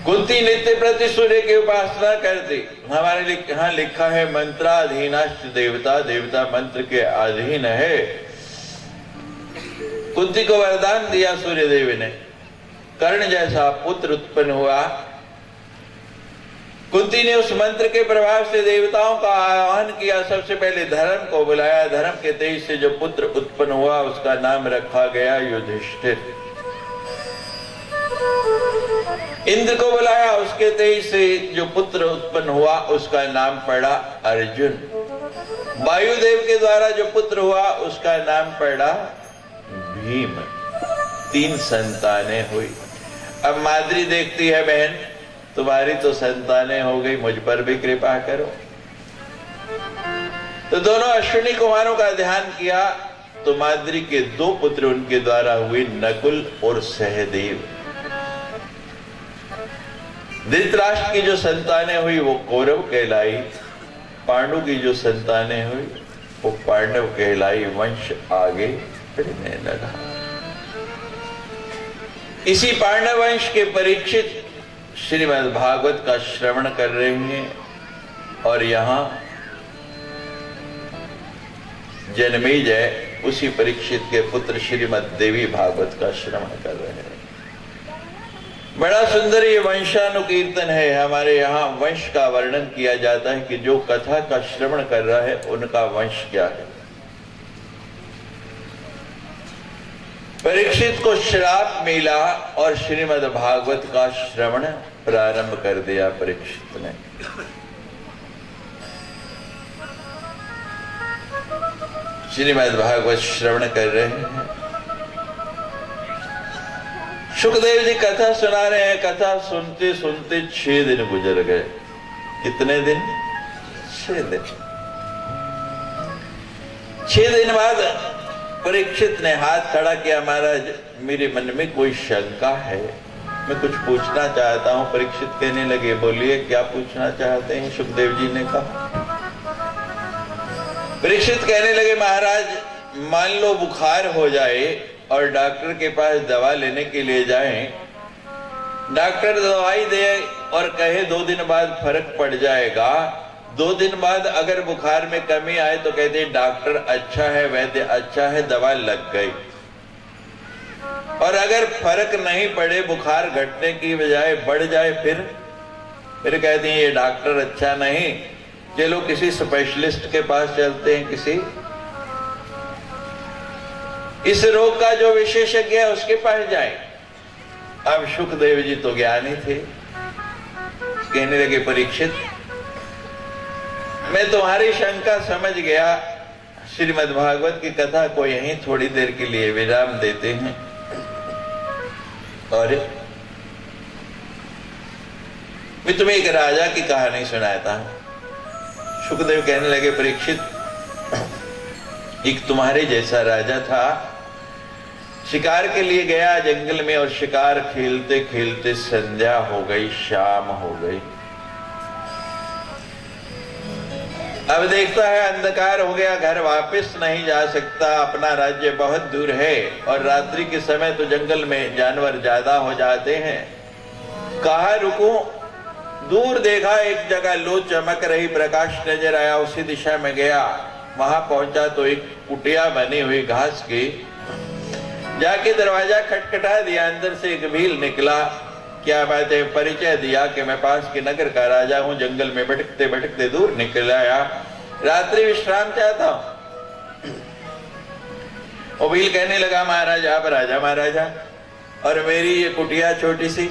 कुंती नित्य प्रति सूर्य की उपासना करती। हमारे यहाँ लिखा है मंत्राधीनाश्च देवता, देवता मंत्र के अधीन है। कुंती को वरदान दिया सूर्य देव ने, कर्ण जैसा पुत्र उत्पन्न हुआ। कुंती ने उस मंत्र के प्रभाव से देवताओं का आह्वान किया। सबसे पहले धर्म को बुलाया। धर्म के तेज से जो पुत्र उत्पन्न हुआ उसका नाम रखा गया युधिष्ठिर। इंद्र को बुलाया। उसके तेज से जो पुत्र उत्पन्न हुआ उसका नाम पड़ा अर्जुन। वायुदेव के द्वारा जो पुत्र हुआ उसका नाम पड़ा भीम। 3 संतानें हुई। अब माद्री देखती है, बहन तुम्हारी तो संतानें हो गई, मुझ पर भी कृपा करो। तो दोनों अश्विनी कुमारों का ध्यान किया तो माद्री के 2 पुत्र उनके द्वारा हुए, नकुल और सहदेव। धृतराष्ट्र की जो संतानें हुई वो कौरव कहलाई। पांडु की जो संतानें हुई वो पांडव कहलाई। वंश आगे बढ़ने लगा। इसी पांडव वंश के परीक्षित श्रीमद् भागवत का श्रवण कर रहे हैं और यहां जन्मेजय उसी परीक्षित के पुत्र श्रीमद् देवी भागवत का श्रवण कर रहे हैं। बड़ा सुंदर ये वंशानुकीर्तन है। हमारे यहाँ वंश का वर्णन किया जाता है कि जो कथा का श्रवण कर रहा है उनका वंश क्या है। परीक्षित को श्राप मिला और श्रीमद् भागवत का श्रवण प्रारंभ कर दिया परीक्षित ने। श्रीमद् भागवत श्रवण कर रहे हैं। सुखदेव जी कथा सुना रहे हैं। कथा सुनते सुनते 6 दिन गुजर गए। कितने दिन? 6 दिन। 6 दिन बाद परीक्षित ने हाथ खड़ा किया, महाराज मेरे मन में कोई शंका है, मैं कुछ पूछना चाहता हूं। परीक्षित कहने लगे, बोलिए क्या पूछना चाहते हैं? सुखदेव जी ने कहा। परीक्षित कहने लगे, महाराज मान लो बुखार हो जाए और डॉक्टर के पास दवा लेने के लिए जाएं, डॉक्टर दवाई दे और कहे 2 दिन बाद फर्क पड़ जाएगा। 2 दिन बाद अगर बुखार में कमी आए तो कहते डॉक्टर अच्छा है, वैद्य अच्छा है, दवा लग गई। और अगर फर्क नहीं पड़े, बुखार घटने की बजाय बढ़ जाए, फिर कहते हैं ये डॉक्टर अच्छा नहीं, चलो किसी स्पेशलिस्ट के पास चलते हैं, किसी इस रोग का जो विशेषज्ञ है उसके पास जाए। अब सुखदेव जी तो ज्ञानी थे। कहने लगे, परीक्षित मैं तुम्हारी शंका समझ गया। श्रीमद् भागवत की कथा को यहीं थोड़ी देर के लिए विराम देते हैं और मैं तुम्हें एक राजा की कहानी सुनाता हूं। सुखदेव कहने लगे, परीक्षित एक तुम्हारे जैसा राजा था, शिकार के लिए गया जंगल में और शिकार खेलते खेलते संध्या हो गई, शाम हो गई। अब देखता है अंधकार हो गया, घर वापस नहीं जा सकता, अपना राज्य बहुत दूर है और रात्रि के समय तो जंगल में जानवर ज्यादा हो जाते हैं। कहा रुकूं? दूर देखा एक जगह लो चमक रही, प्रकाश नजर आया, उसी दिशा में गया। वहां पहुंचा तो एक कुटिया बनी हुई घास की। जाके दरवाजा खटखटा दिया, अंदर से एक भील निकला। क्या बात है? परिचय दिया कि मैं पास के नगर का राजा हूं, जंगल में भटकते भटकते दूर निकल आया, रात्रि विश्राम चाहता हूं। वो भील कहने लगा, महाराज आप राजा महाराजा और मेरी ये कुटिया छोटी सी,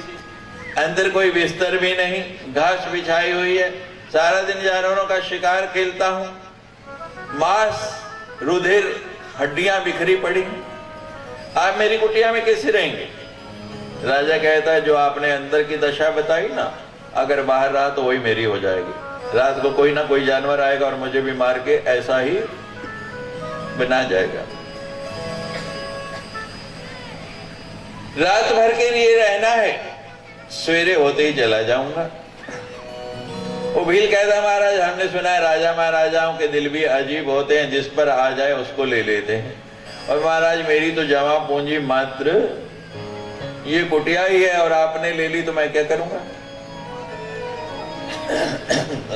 अंदर कोई बिस्तर भी नहीं, घास बिछाई हुई है, सारा दिन जानवरों का शिकार खेलता हूं, मांस रुधिर हड्डियां बिखरी पड़ी, आप मेरी कुटिया में कैसे रहेंगे? राजा कहता है जो आपने अंदर की दशा बताई ना, अगर बाहर रहा तो वही मेरी हो जाएगी। रात को कोई ना कोई जानवर आएगा और मुझे भी मार के ऐसा ही बना जाएगा। रात भर के लिए रहना है, सवेरे होते ही चला जाऊंगा। वो भील कहता महाराज हमने सुना है राजा महाराजाओं के दिल भी अजीब होते हैं, जिस पर आ जाए उसको ले लेते हैं। और महाराज मेरी तो जमा पूंजी मात्र ये कुटिया ही है और आपने ले ली तो मैं क्या करूंगा।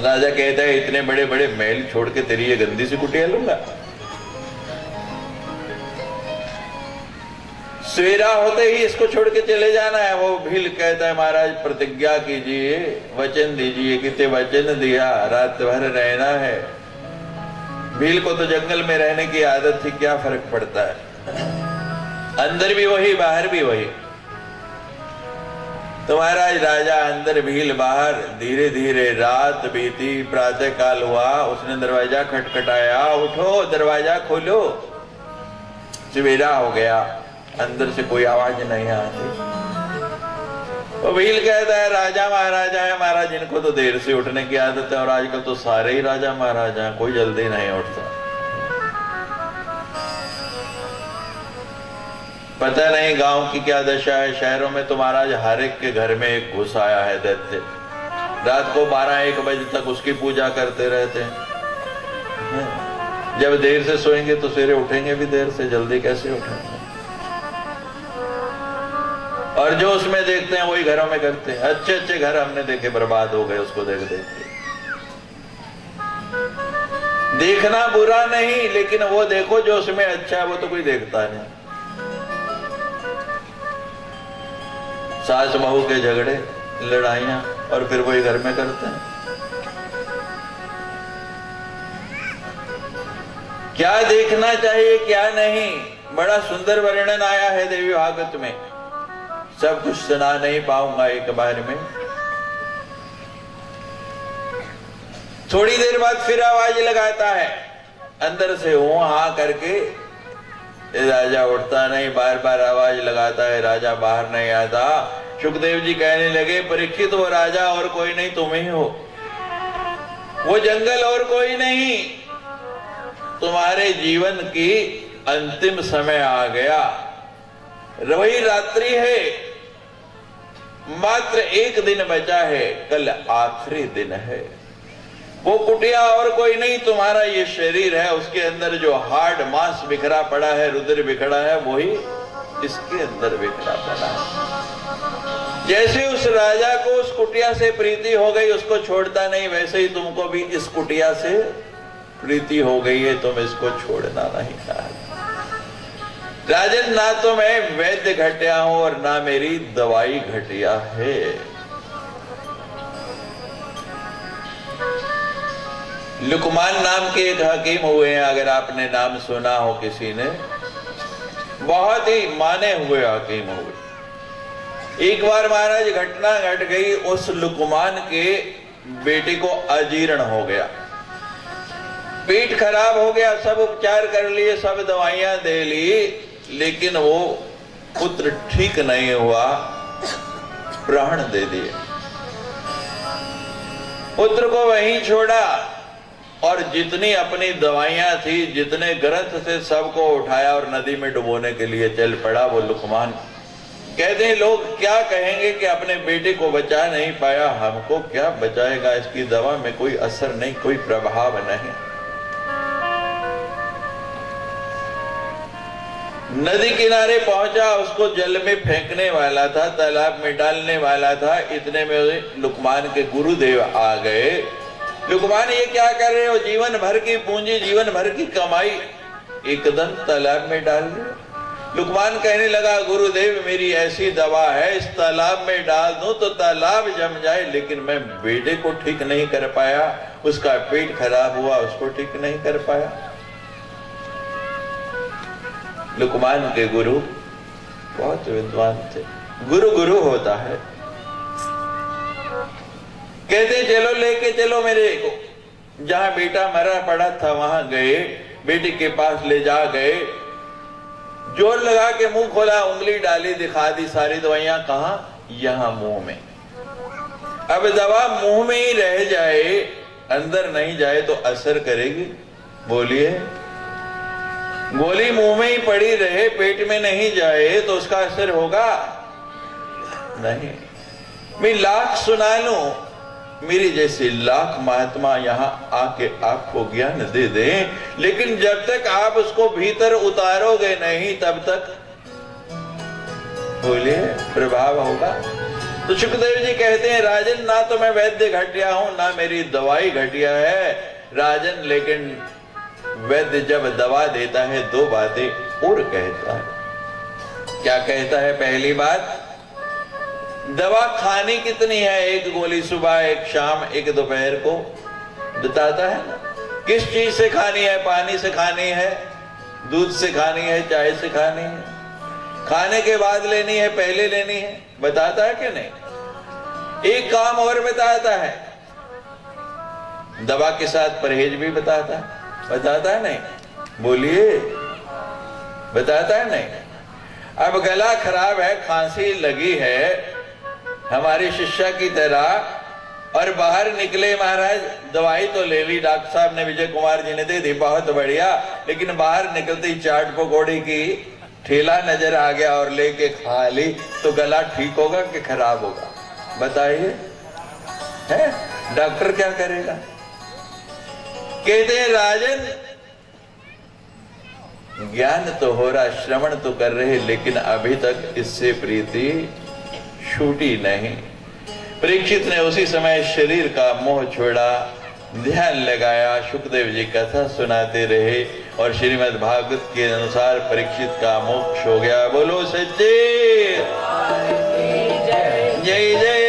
राजा कहता है इतने बड़े बड़े महल छोड़ के तेरी ये गंदी सी कुटिया लूंगा। सवेरा होते ही इसको छोड़ के चले जाना है। वो भील कहता है महाराज प्रतिज्ञा कीजिए, वचन दीजिए। कितने वचन दिया, रात भर रहना है। भील को तो जंगल में रहने की आदत थी, क्या फर्क पड़ता है, अंदर भी वही बाहर भी वही। तो महाराज राजा अंदर भील बाहर, धीरे धीरे रात बीती, प्रातः काल हुआ। उसने दरवाजा खटखटाया, उठो दरवाजा खोलो। सवेरा हो गया, अंदर से कोई आवाज नहीं आती। वो भील कहता है राजा महाराजा है महाराज, इनको तो देर से उठने की आदत है और आजकल तो सारे ही राजा महाराजा हैं, कोई जल्दी नहीं उठता। पता नहीं गांव की क्या दशा है, शहरों में तो महाराज हर एक के घर में एक घुस आया है दैत्य। रात को 12-1 बजे तक उसकी पूजा करते रहते हैं। जब देर से सोएंगे तो सवेरे उठेंगे भी देर से, जल्दी कैसे उठेंगे। और जो उसमें देखते हैं वही घरों में करते हैं। अच्छे अच्छे घर हमने देखे बर्बाद हो गए उसको देख देख के। देखना बुरा नहीं, लेकिन वो देखो जो उसमें अच्छा है वो तो कोई देखता नहीं। सास बहू के झगड़े, लड़ाइयां, और फिर वही घर में करते हैं। क्या देखना चाहिए क्या नहीं, बड़ा सुंदर वर्णन आया है देवी भागवत में। सब कुछ सुना नहीं पाऊंगा एक बार में। थोड़ी देर बाद फिर आवाज लगाता है अंदर से, हाँ करके। राजा उठता नहीं, बार बार आवाज लगाता है, राजा बाहर नहीं आता। सुखदेव जी कहने लगे परीक्षित वो राजा और कोई नहीं तुम ही हो, वो जंगल और कोई नहीं, तुम्हारे जीवन की अंतिम समय आ गया। वही रात्रि है, मात्र 1 दिन बचा है, कल आखिरी दिन है। वो कुटिया और कोई नहीं, तुम्हारा ये शरीर है, उसके अंदर जो हाड़ मांस बिखरा पड़ा है, रुधिर बिखरा है, वही इसके अंदर बिखरा पड़ा है। जैसे उस राजा को उस कुटिया से प्रीति हो गई, उसको छोड़ता नहीं, वैसे ही तुमको भी इस कुटिया से प्रीति हो गई है, तुम इसको छोड़ना नहीं चाहते। राजन, ना तो मैं वैद्य घटिया हूं और ना मेरी दवाई घटिया है। लुकमान नाम के एक हकीम हुए हैं, अगर आपने नाम सुना हो किसी ने, बहुत ही माने हुए हकीम हुए। एक बार महाराज घटना घट गई, उस लुकमान के बेटे को अजीर्ण हो गया, पेट खराब हो गया। सब उपचार कर लिए, सब दवाइयां दे ली, लेकिन वो पुत्र ठीक नहीं हुआ, प्राण दे दिए। पुत्र को वहीं छोड़ा और जितनी अपनी दवाइयां थी, जितने ग्रंथ थे, सबको उठाया और नदी में डुबोने के लिए चल पड़ा। वो लुकमान कहते हैं लोग क्या कहेंगे कि अपने बेटे को बचा नहीं पाया, हमको क्या बचाएगा, इसकी दवा में कोई असर नहीं, कोई प्रभाव नहीं। नदी किनारे पहुंचा, उसको जल में फेंकने वाला था, तालाब में डालने वाला था। इतने में लुकमान के गुरुदेव आ गए। लुकमान ये क्या कर रहे हो, जीवन भर की पूंजी, जीवन भर की कमाई एकदम तालाब में डाल रहे। लुकमान कहने लगा गुरुदेव मेरी ऐसी दवा है, इस तालाब में डाल दूं तो तालाब जम जाए, लेकिन मैं बेटे को ठीक नहीं कर पाया, उसका पेट खराब हुआ, उसको ठीक नहीं कर पाया। लुकमान के गुरु बहुत विद्वान थे, गुरु गुरु होता है। कहते चलो लेके चलो मेरे को, जहां बेटा मरा पड़ा था वहां गए, बेटे के पास ले जा गए। जोर लगा के मुंह खोला, उंगली डाली, दिखा दी सारी दवाइयां। कहां? यहां मुंह में। अब दवा मुंह में ही रह जाए, अंदर नहीं जाए तो असर करेगी? बोलिए। गोली मुंह में ही पड़ी रहे, पेट में नहीं जाए तो उसका असर होगा? नहीं। मैं लाख सुना लूं, मेरी जैसे लाख महात्मा यहां आके आपको ज्ञान दे दें, लेकिन जब तक आप उसको भीतर उतारोगे नहीं, तब तक बोलिए प्रभाव होगा। तो सुखदेव जी कहते हैं, राजन ना तो मैं वैद्य घटिया हूं, ना मेरी दवाई घटिया है राजन, लेकिन वैद्य जब दवा देता है दो बातें और कहता है। क्या कहता है? पहली बात, दवा खानी कितनी है, एक गोली सुबह, एक शाम, एक दोपहर को बताता है ना। किस चीज से खानी है? पानी से खानी है, दूध से खानी है, चाय से खानी है, खाने के बाद लेनी है, पहले लेनी है, बताता है कि नहीं? एक काम और बताता है, दवा के साथ परहेज भी बताता है। बताता है नहीं? बोलिए, बताता है नहीं? अब गला खराब है, खांसी लगी है हमारी शिष्या की तरह, और बाहर निकले महाराज, दवाई तो ले ली, डॉक्टर साहब ने, विजय कुमार जी ने दे दी, बहुत बढ़िया, लेकिन बाहर निकलते ही चाट पकौड़ी की ठेला नजर आ गया और लेके खा ली, तो गला ठीक होगा कि खराब होगा? बताइए। है डॉक्टर क्या करेगा? कहते हैं, राजन ज्ञान तो हो रहा, श्रवण तो कर रहे, लेकिन अभी तक इससे प्रीति छूटी नहीं। परीक्षित ने उसी समय शरीर का मोह छोड़ा, ध्यान लगाया, सुखदेव जी कथा सुनाते रहे, और श्रीमद् भागवत के अनुसार परीक्षित का मोक्ष हो गया। बोलो सच्चे जय जय जय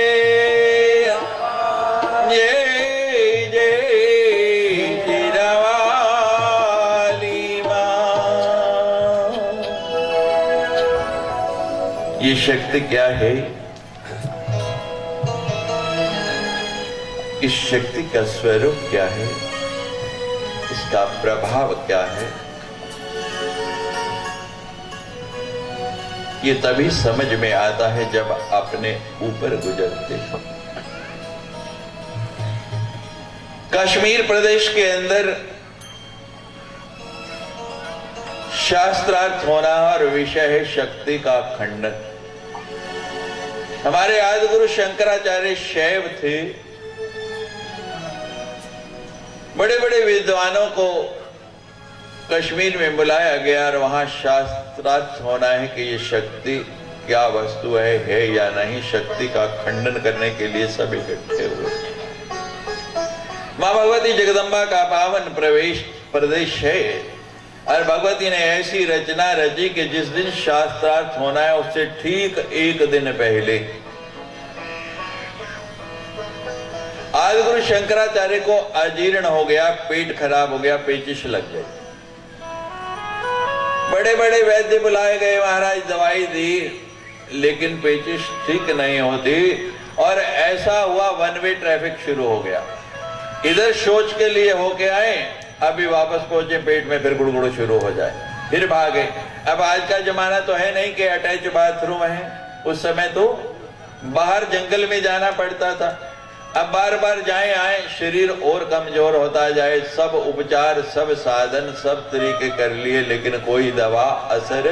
ये शक्ति क्या है? इस शक्ति का स्वरूप क्या है? इसका प्रभाव क्या है? ये तभी समझ में आता है जब अपने ऊपर गुजरते हैं। कश्मीर प्रदेश के अंदर शास्त्रार्थ होना और विषय है शक्ति का खंडन। हमारे आदि गुरु शंकराचार्य शैव थे। बड़े बड़े विद्वानों को कश्मीर में बुलाया गया और वहां शास्त्रार्थ होना है कि ये शक्ति क्या वस्तु है या नहीं। शक्ति का खंडन करने के लिए सब इकट्ठे हुए। मां भगवती जगदम्बा का पावन प्रदेश है, और भगवती ने ऐसी रचना रची कि जिस दिन शास्त्रार्थ होना है उससे ठीक एक दिन पहले आदिगुरु शंकराचार्य को अजीर्ण हो गया, पेट खराब हो गया, पेचिश लग गई। बड़े बड़े वैद्य बुलाए गए, महाराज दवाई दी, लेकिन पेचिश ठीक नहीं होती, और ऐसा हुआ वन वे ट्रैफिक शुरू हो गया। इधर शौच के लिए होके आए, अभी वापस पहुंचे, पेट में फिर गुड़गुड़ शुरू हो जाए, फिर भागे। अब आज का जमाना तो है नहीं कि अटैच बाथरूम है, उस समय तो बाहर जंगल में जाना पड़ता था। अब बार बार जाए आए, शरीर और कमजोर होता जाए। सब उपचार, सब साधन, सब तरीके कर लिए, लेकिन कोई दवा असर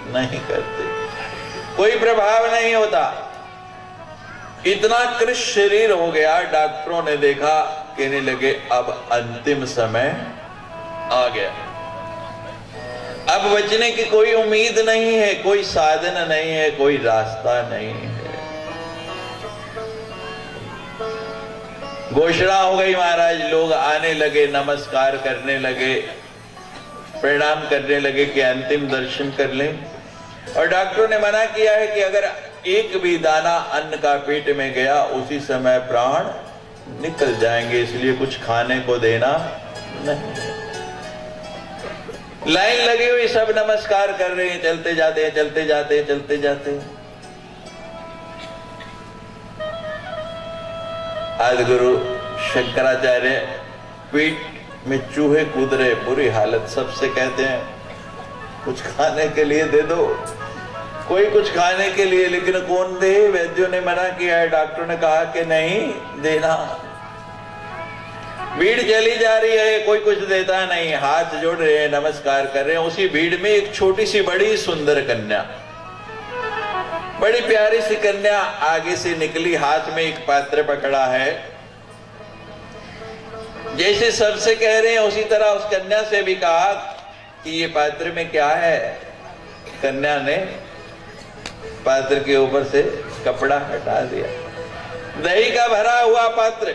नहीं करती, कोई प्रभाव नहीं होता। इतना कृष शरीर हो गया, डॉक्टरों ने देखा, कहने लगे अब अंतिम समय आ गया, अब बचने की कोई उम्मीद नहीं है, कोई साधन नहीं है, कोई रास्ता नहीं है। घोषणा हो गई महाराज, लोग आने लगे, नमस्कार करने लगे, प्रणाम करने लगे कि अंतिम दर्शन कर लें। और डॉक्टरों ने मना किया है कि अगर एक भी दाना अन्न का पेट में गया, उसी समय प्राण निकल जाएंगे, इसलिए कुछ खाने को देना नहीं। लाइन लगी हुई, सब नमस्कार कर रहे हैं, चलते जाते हैं, चलते जाते हैं, चलते जाते हैं। आदिगुरु शंकराचार्य, पेट में चूहे कूद रहे, बुरी हालत, सबसे कहते हैं कुछ खाने के लिए दे दो, कोई कुछ खाने के लिए, लेकिन कौन दे? वैद्यों ने मना किया है, डॉक्टर ने कहा कि नहीं देना। भीड़ चली जा रही है, कोई कुछ देता नहीं, हाथ जोड़ रहे हैं, नमस्कार कर रहे हैं। उसी भीड़ में एक छोटी सी बड़ी सुंदर कन्या, बड़ी प्यारी सी कन्या आगे से निकली, हाथ में एक पात्र पकड़ा है। जैसे सबसे कह रहे हैं उसी तरह उस कन्या से भी कहा कि ये पात्र में क्या है। कन्या ने पात्र के ऊपर से कपड़ा हटा दिया, दही का भरा हुआ पात्र।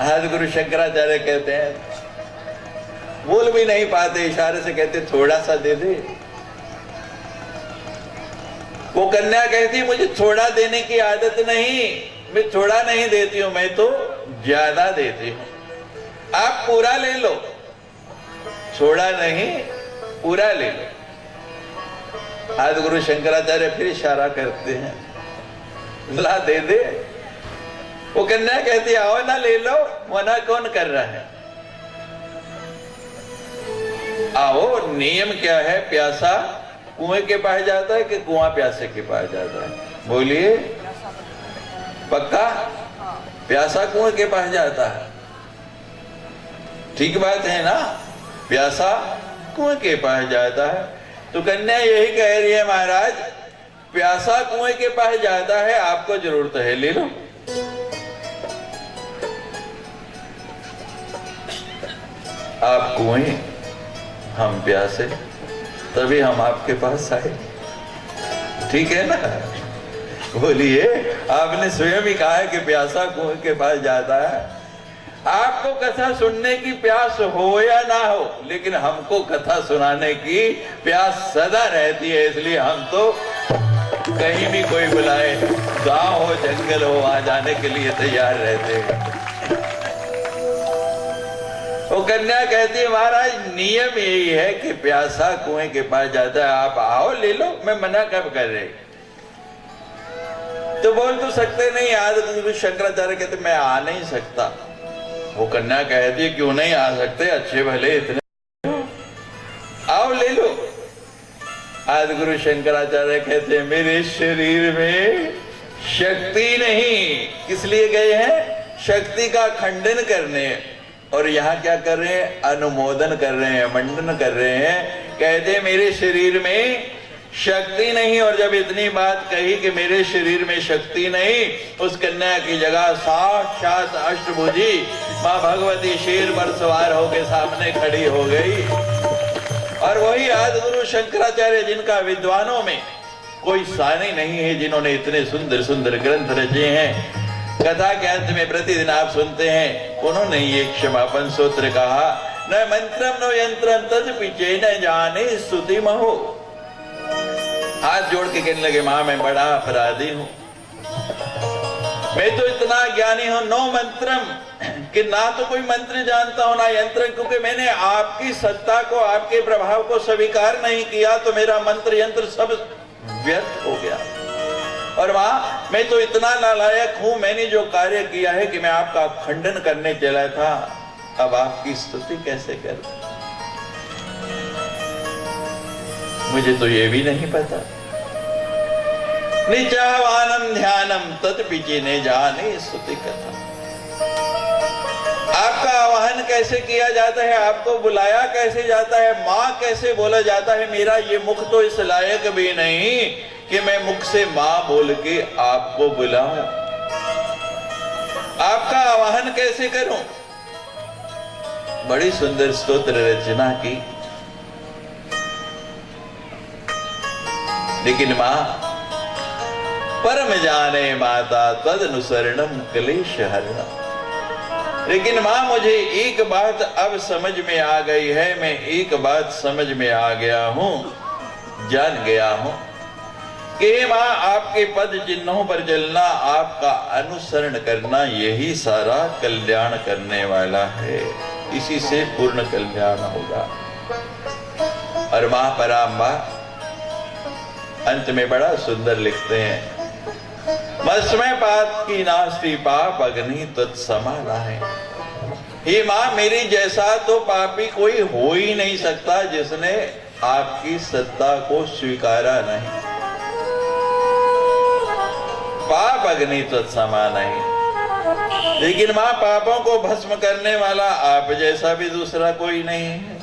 आज गुरु शंकराचार्य कहते हैं, बोल भी नहीं पाते, इशारे से कहते थोड़ा सा दे दे। वो कन्या कहती मुझे थोड़ा देने की आदत नहीं, मैं थोड़ा नहीं देती हूं, मैं तो ज्यादा देती हूं। आप पूरा ले लो, थोड़ा नहीं पूरा ले लो। आज गुरु शंकराचार्य फिर इशारा करते हैं, ला दे दे। वो कन्या कहती आओ ना ले लो, मना कौन कर रहा है? आओ। नियम क्या है? प्यासा कुएं के पास जाता है कि कुआं प्यासे के पास जाता है? बोलिए, पक्का? प्यासा कुएं के पास जाता है। ठीक बात है ना? प्यासा कुएं के पास जाता है। तो कन्या यही कह रही है, महाराज प्यासा कुएं के पास जाता है, आपको जरूरत है ले लो। आप कुएं, हम प्यासे, तभी हम आपके पास आए। ठीक है ना? बोलिए, आपने स्वयं ही कहा है कि प्यासा कुएं के पास जाता है। आपको कथा सुनने की प्यास हो या ना हो, लेकिन हमको कथा सुनाने की प्यास सदा रहती है। इसलिए हम तो कहीं भी कोई बुलाए, गांव हो जंगल हो, वहां जाने के लिए तैयार रहते हैं। वो कन्या कहती है, महाराज नियम यही है कि प्यासा कुएं के पास जाता है, आप आओ ले लो, मैं मना कब कर रही? तो बोल तो सकते नहीं। आज शंकराचार्य कहते मैं आ नहीं सकता। वो कन्या कहती है, क्यों नहीं आ सकते? अच्छे भले इतने, आओ ले लो। आज गुरु शंकराचार्य कहते हैं, मेरे शरीर में शक्ति नहीं। किस लिए गए हैं? शक्ति का खंडन करने। और यहाँ क्या कर रहे हैं? अनुमोदन कर रहे हैं, मंडन कर रहे हैं। कहते हैं मेरे शरीर में शक्ति नहीं। और जब इतनी बात कही कि मेरे शरीर में शक्ति नहीं, उस कन्या की जगह साक्षात अष्टभुजी मां भगवती शेर पर सवार होकर सामने खड़ी हो गई। और वही आदि गुरु शंकराचार्य, जिनका विद्वानों में कोई सानी नहीं है, जिन्होंने इतने सुंदर सुंदर ग्रंथ रचे हैं। कथा के अंत में प्रतिदिन आप सुनते हैं, उन्होंने ये क्षमापन सूत्र कहा, न मंत्रम न यंत्रम तद पिचे न जाने स्तुति महो। हाथ जोड़ के कहने लगे, मां मैं बड़ा अपराधी हूं, मैं तो इतना ज्ञानी हूं, नो मंत्रम, कि ना तो कोई मंत्र जानता हूं ना यंत्र, क्योंकि मैंने आपकी सत्ता को, आपके प्रभाव को स्वीकार नहीं किया, तो मेरा मंत्र यंत्र सब व्यर्थ हो गया। और मां मैं तो इतना नालायक हूं, मैंने जो कार्य किया है कि मैं आपका खंडन करने चला था, अब आपकी स्तुति कैसे करूं? मुझे तो ये भी नहीं पता। निचावानम ध्यानम तत्पिची ने जाने स्तुति कथा। आपका आवाहन कैसे किया जाता है, आपको बुलाया कैसे जाता है, मां कैसे बोला जाता है? मेरा ये मुख तो इस लायक भी नहीं कि मैं मुख से मां बोल के आपको बुलाऊं। आपका आवाहन कैसे करूं? बड़ी सुंदर स्तोत्र रचना की, लेकिन मां परम जाने माता तदनुसरणम क्लेश हरणम। लेकिन मां मुझे एक बात अब समझ में आ गई है, मैं एक बात समझ में आ गया हूं, जान गया हूं कि मां आपके पद चिन्हों पर चलना, आपका अनुसरण करना, यही सारा कल्याण करने वाला है। इसी से पूर्ण कल्याण होगा। और मां पराम्बा अंत में बड़ा सुंदर लिखते हैं, मस्मै पाप की नास्ति पाप अग्नि तत्समाना है। हे मां मेरी जैसा तो पापी कोई हो ही नहीं सकता जिसने आपकी सत्ता को स्वीकारा नहीं। पाप अग्नि तत्समा नहीं, लेकिन मां पापों को भस्म करने वाला आप जैसा भी दूसरा कोई नहीं है।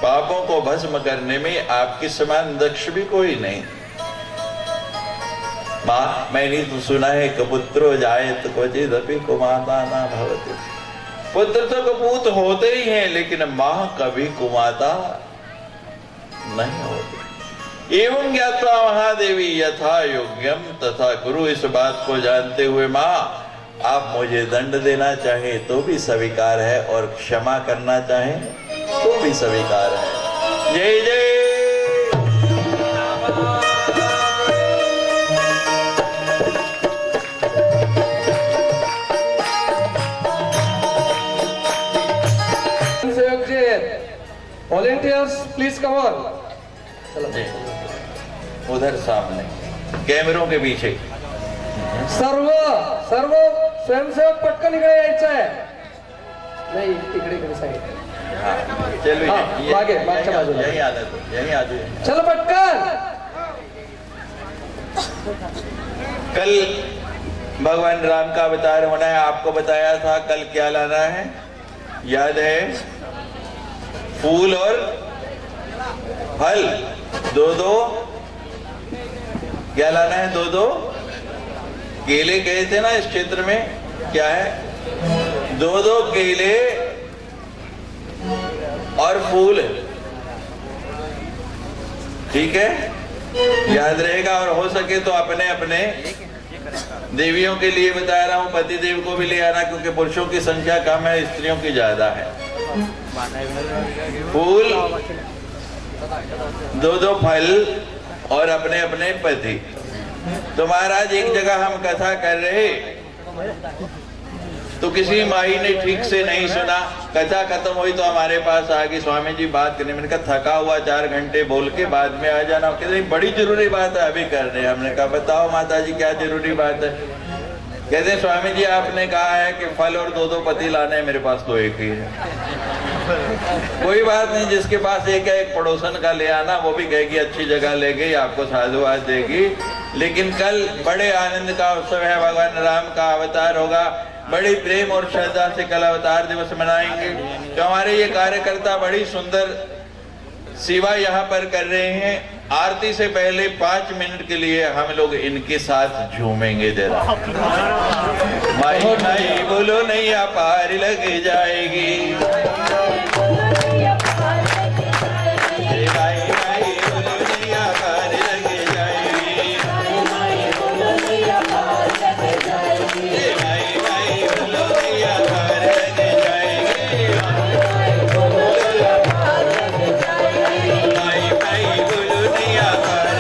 पापों को भस्म करने में आपके समान दक्ष भी कोई नहीं। मां, मैंने तो सुना है कपुत्रो जायत क्वचिदपि कुमाता न भवति। पुत्र तो कपूत होते ही हैं, लेकिन मां कभी कुमाता नहीं होती। एवं ज्ञात्वा महादेवी यथा योग्यम तथा गुरु, इस बात को जानते हुए मां, आप मुझे दंड देना चाहे तो भी स्वीकार है और क्षमा करना चाहे तो भी स्वीकार है। जय जय। Volunteers please come on. उधर सामने कैमरों के पीछे सर्व सर्व स्वयंसेवक पटकन इकडे यायचं आहे। नाही इकडे इकडे साईड। हाँ, चलो हाँ, मागे, मागच्या बाजूला। यही आना तो, यही आ जाओ। चलो पटकन। कल भगवान राम का अवतार होना है, आपको बताया था कल क्या लाना है, याद है? फूल और फल, दो क्या लाना है? दो केले कहे थे ना इस क्षेत्र में, क्या है? दो केले और फूल, ठीक है, याद रहेगा। और हो सके तो अपने अपने देवियों के लिए बता रहा हूं, पति देव को भी ले आना, क्योंकि पुरुषों की संख्या कम है, स्त्रियों की ज्यादा है। फूल, दो फल और अपने अपने पति। तो महाराज एक जगह हम कथा कर रहे, तो किसी माई ने ठीक से नहीं सुना, कथा खत्म हुई तो हमारे पास आ गई, स्वामी जी बात करने। मैंने कहा थका हुआ 4 घंटे बोल के बाद में आ जाना। कहते बड़ी जरूरी बात है, अभी कर रहे हैं। हमने कहा बताओ माता जी क्या जरूरी बात है? कहते स्वामी जी आपने कहा है कि फल और दो पति लाने, मेरे पास तो एक ही है। कोई बात नहीं, जिसके पास एक है एक पड़ोसन का ले आना, वो भी कहेगी अच्छी जगह ले गई, आपको साधुवाद देगी। लेकिन कल बड़े आनंद का उत्सव है, भगवान राम का अवतार होगा। बड़ी प्रेम और श्रद्धा से कल अवतार दिवस मनाएंगे। तो हमारे ये कार्यकर्ता बड़ी सुंदर सेवा यहाँ पर कर रहे हैं। आरती से पहले 5 मिनट के लिए हम लोग इनके साथ झूमेंगे जरा। माई माई बोलो नैया पार लग जाएगी, माई माई बोलो नैया पार लग जाएगी, माई माई बोलो नैया पार लग जाएगी, माई माई बोलो नैया पार लग जाएगी, माई माई बोलो नैया पार लग जाएगी, माई माई बोलो नैया पार लग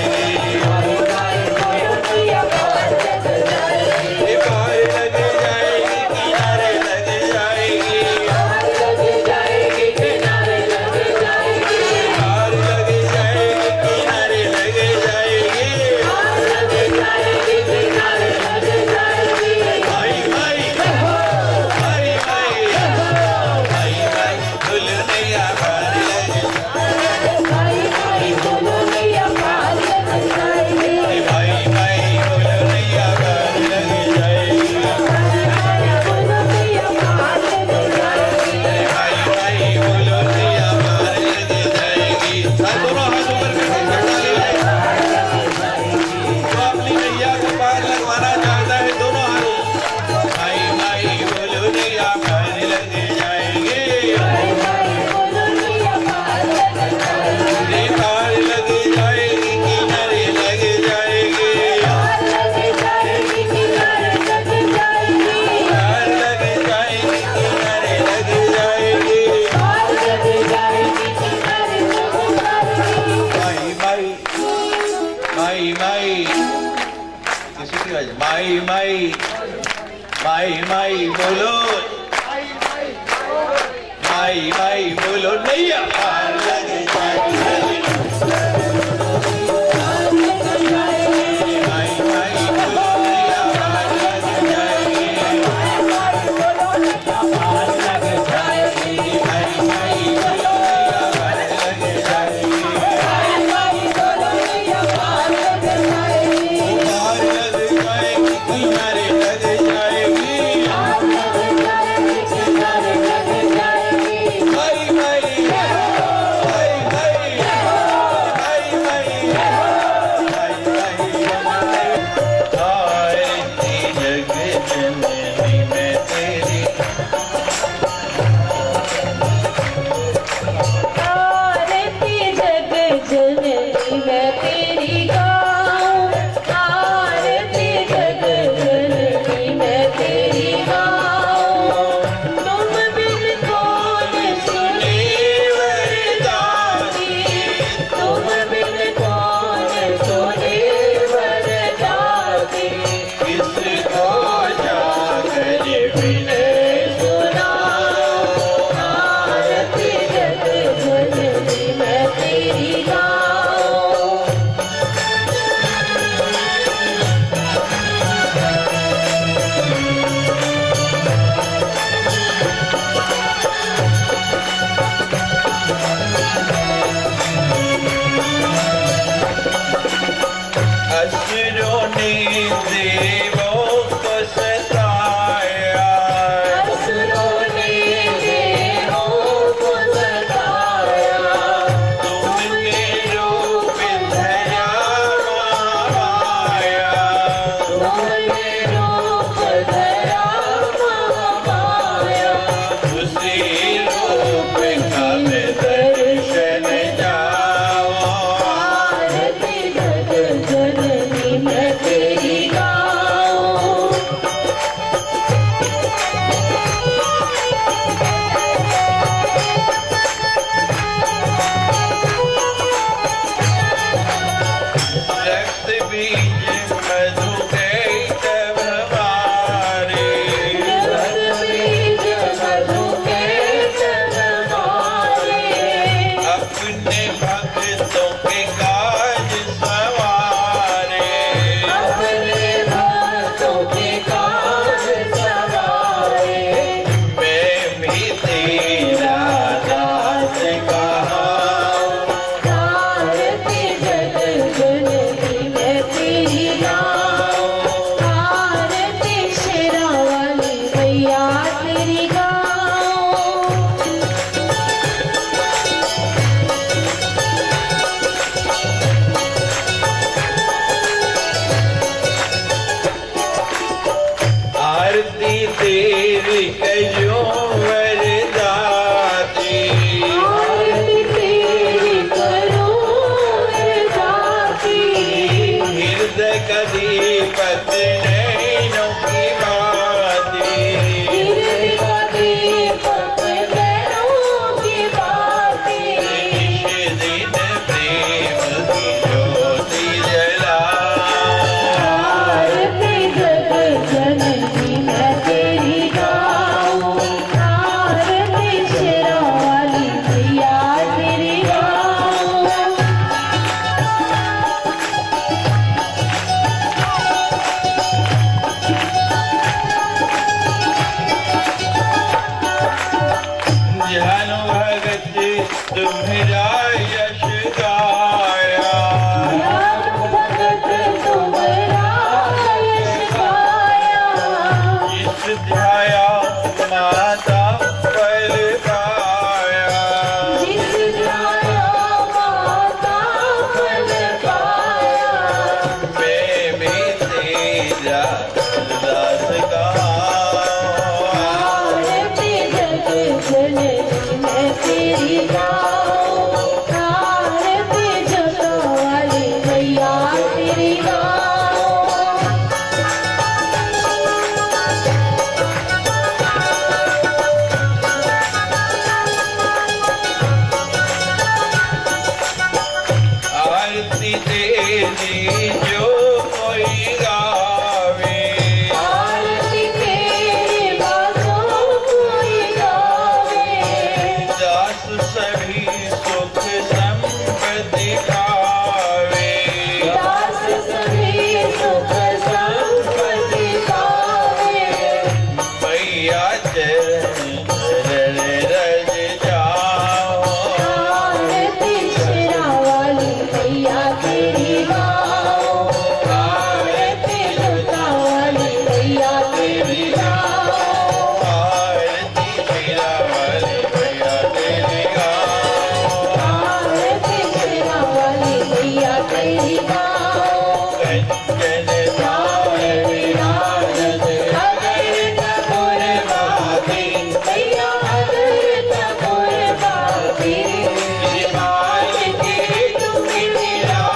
जाएगी, पार लग जाएगी, किनारे लग जाएगी, पार लग जाएगी, किनारे लग जाएगी, पार लग जाएगी, किनारे लग जाएगी, पार लग जाएगी, किनारे लग जाएगी, माई माई माई माई माई माई बोलो नैया पार लग जाएगी, माई माई बोलो नैया पार लग जाएगी, माई माई बोलो नैया पार लग जाएगी, माई माई बोलो नैया पार लग जाएगी। दोनों हाथ ऊपर करके चढ़ा लीजिए। तो अपनी नैया को पार लगवाना चाहता है, दोनों हाथ। माई माई बोलो नैया पार लग जाएगी, पार लग जाएगी, किनारे लग जाएगी, पार लग जाएगी, किनारे लग जाएगी। माई माई किसी की वजह, माई माई माई बोलो, माई माई बोलो नैया पार लग जाएगी, माई माई बोलो नैया पार लग जाएगी, पार लग जाएगी, माई माई बोलो नैया वाली मैं तेरी गाऊं, आरती जग जननी मैं तेरी गाऊं। तुम बिन कौन सुने वरदानी, तुम बिन कौन सुने वरदानी। किसको जागर विनय सुनाओ, आरती जग जननी मैं तेरी गाऊं। असुरों ने देवों को सताया, असुरों ने देवों को सताया। तुमने रूप धरा महामाया। तुमने रूप धरा महामाया। उसी रूप का मैं दर्शन जाओ, आरती जग जननी मैं तेरी गाऊं। रक्त बीज मधु गई तब हमारे। रक्त बीज मधु के तलवारे। अपने भक्तों के काज सवारे। अपने भक्तों के काज सवारे। मैं भी तेरा दास कहा, आरती जग जननी मैं तेरी गाऊं, आरती शेरा वाली मैया तेरी गाऊं। आरती तेरी कयो वरदाती। आरती तेरी करूं जाती। हृदय का दीपक नैनों की बाती। हृदय का दीपक नैनों की बाती। निश दिन प्रेम की ज्योति जला, आरती जग जननी मैं तेरी गाऊं, आरती शेरा वाली मैया तेरी गाऊं। जानो भगत तुम्हारा यश गाया। ज्ञान भगत तुम्हारा यश गाया। जिस ध्याया माता पल पाया। जिस ध्याया माता फल पाया। मैं भी तेरा दास कहा, आरती जग जननी मैं तेरी गाऊं, आरती जग वाली मैया तेरी गाऊं। आरती तेरी जो कोई गावे। आरती तेरी बातों कोई गावे। दास सभी सुख संपत्ति खावे। दास सभी सुख संपत्ति पावे। मैया चरण धरण रज जाओ, आरती शेरा वाली मैया तेरी गाऊं, आरती जोता वाली मैया तेरी गाऊं। आरती तेरा वाले मैया तेरी गाओ। आरती शेरा वाली मैया तेरी गाऊं। कंचन धाम विराजत अगर तपुर बाती मैया अगर तपुर बाती। श्रीमान के तुम विराज।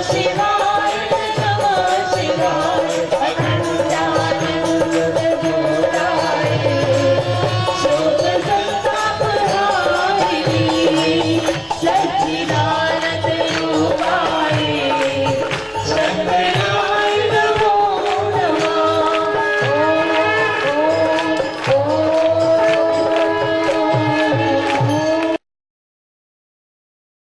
शिवाय नमः शिवाय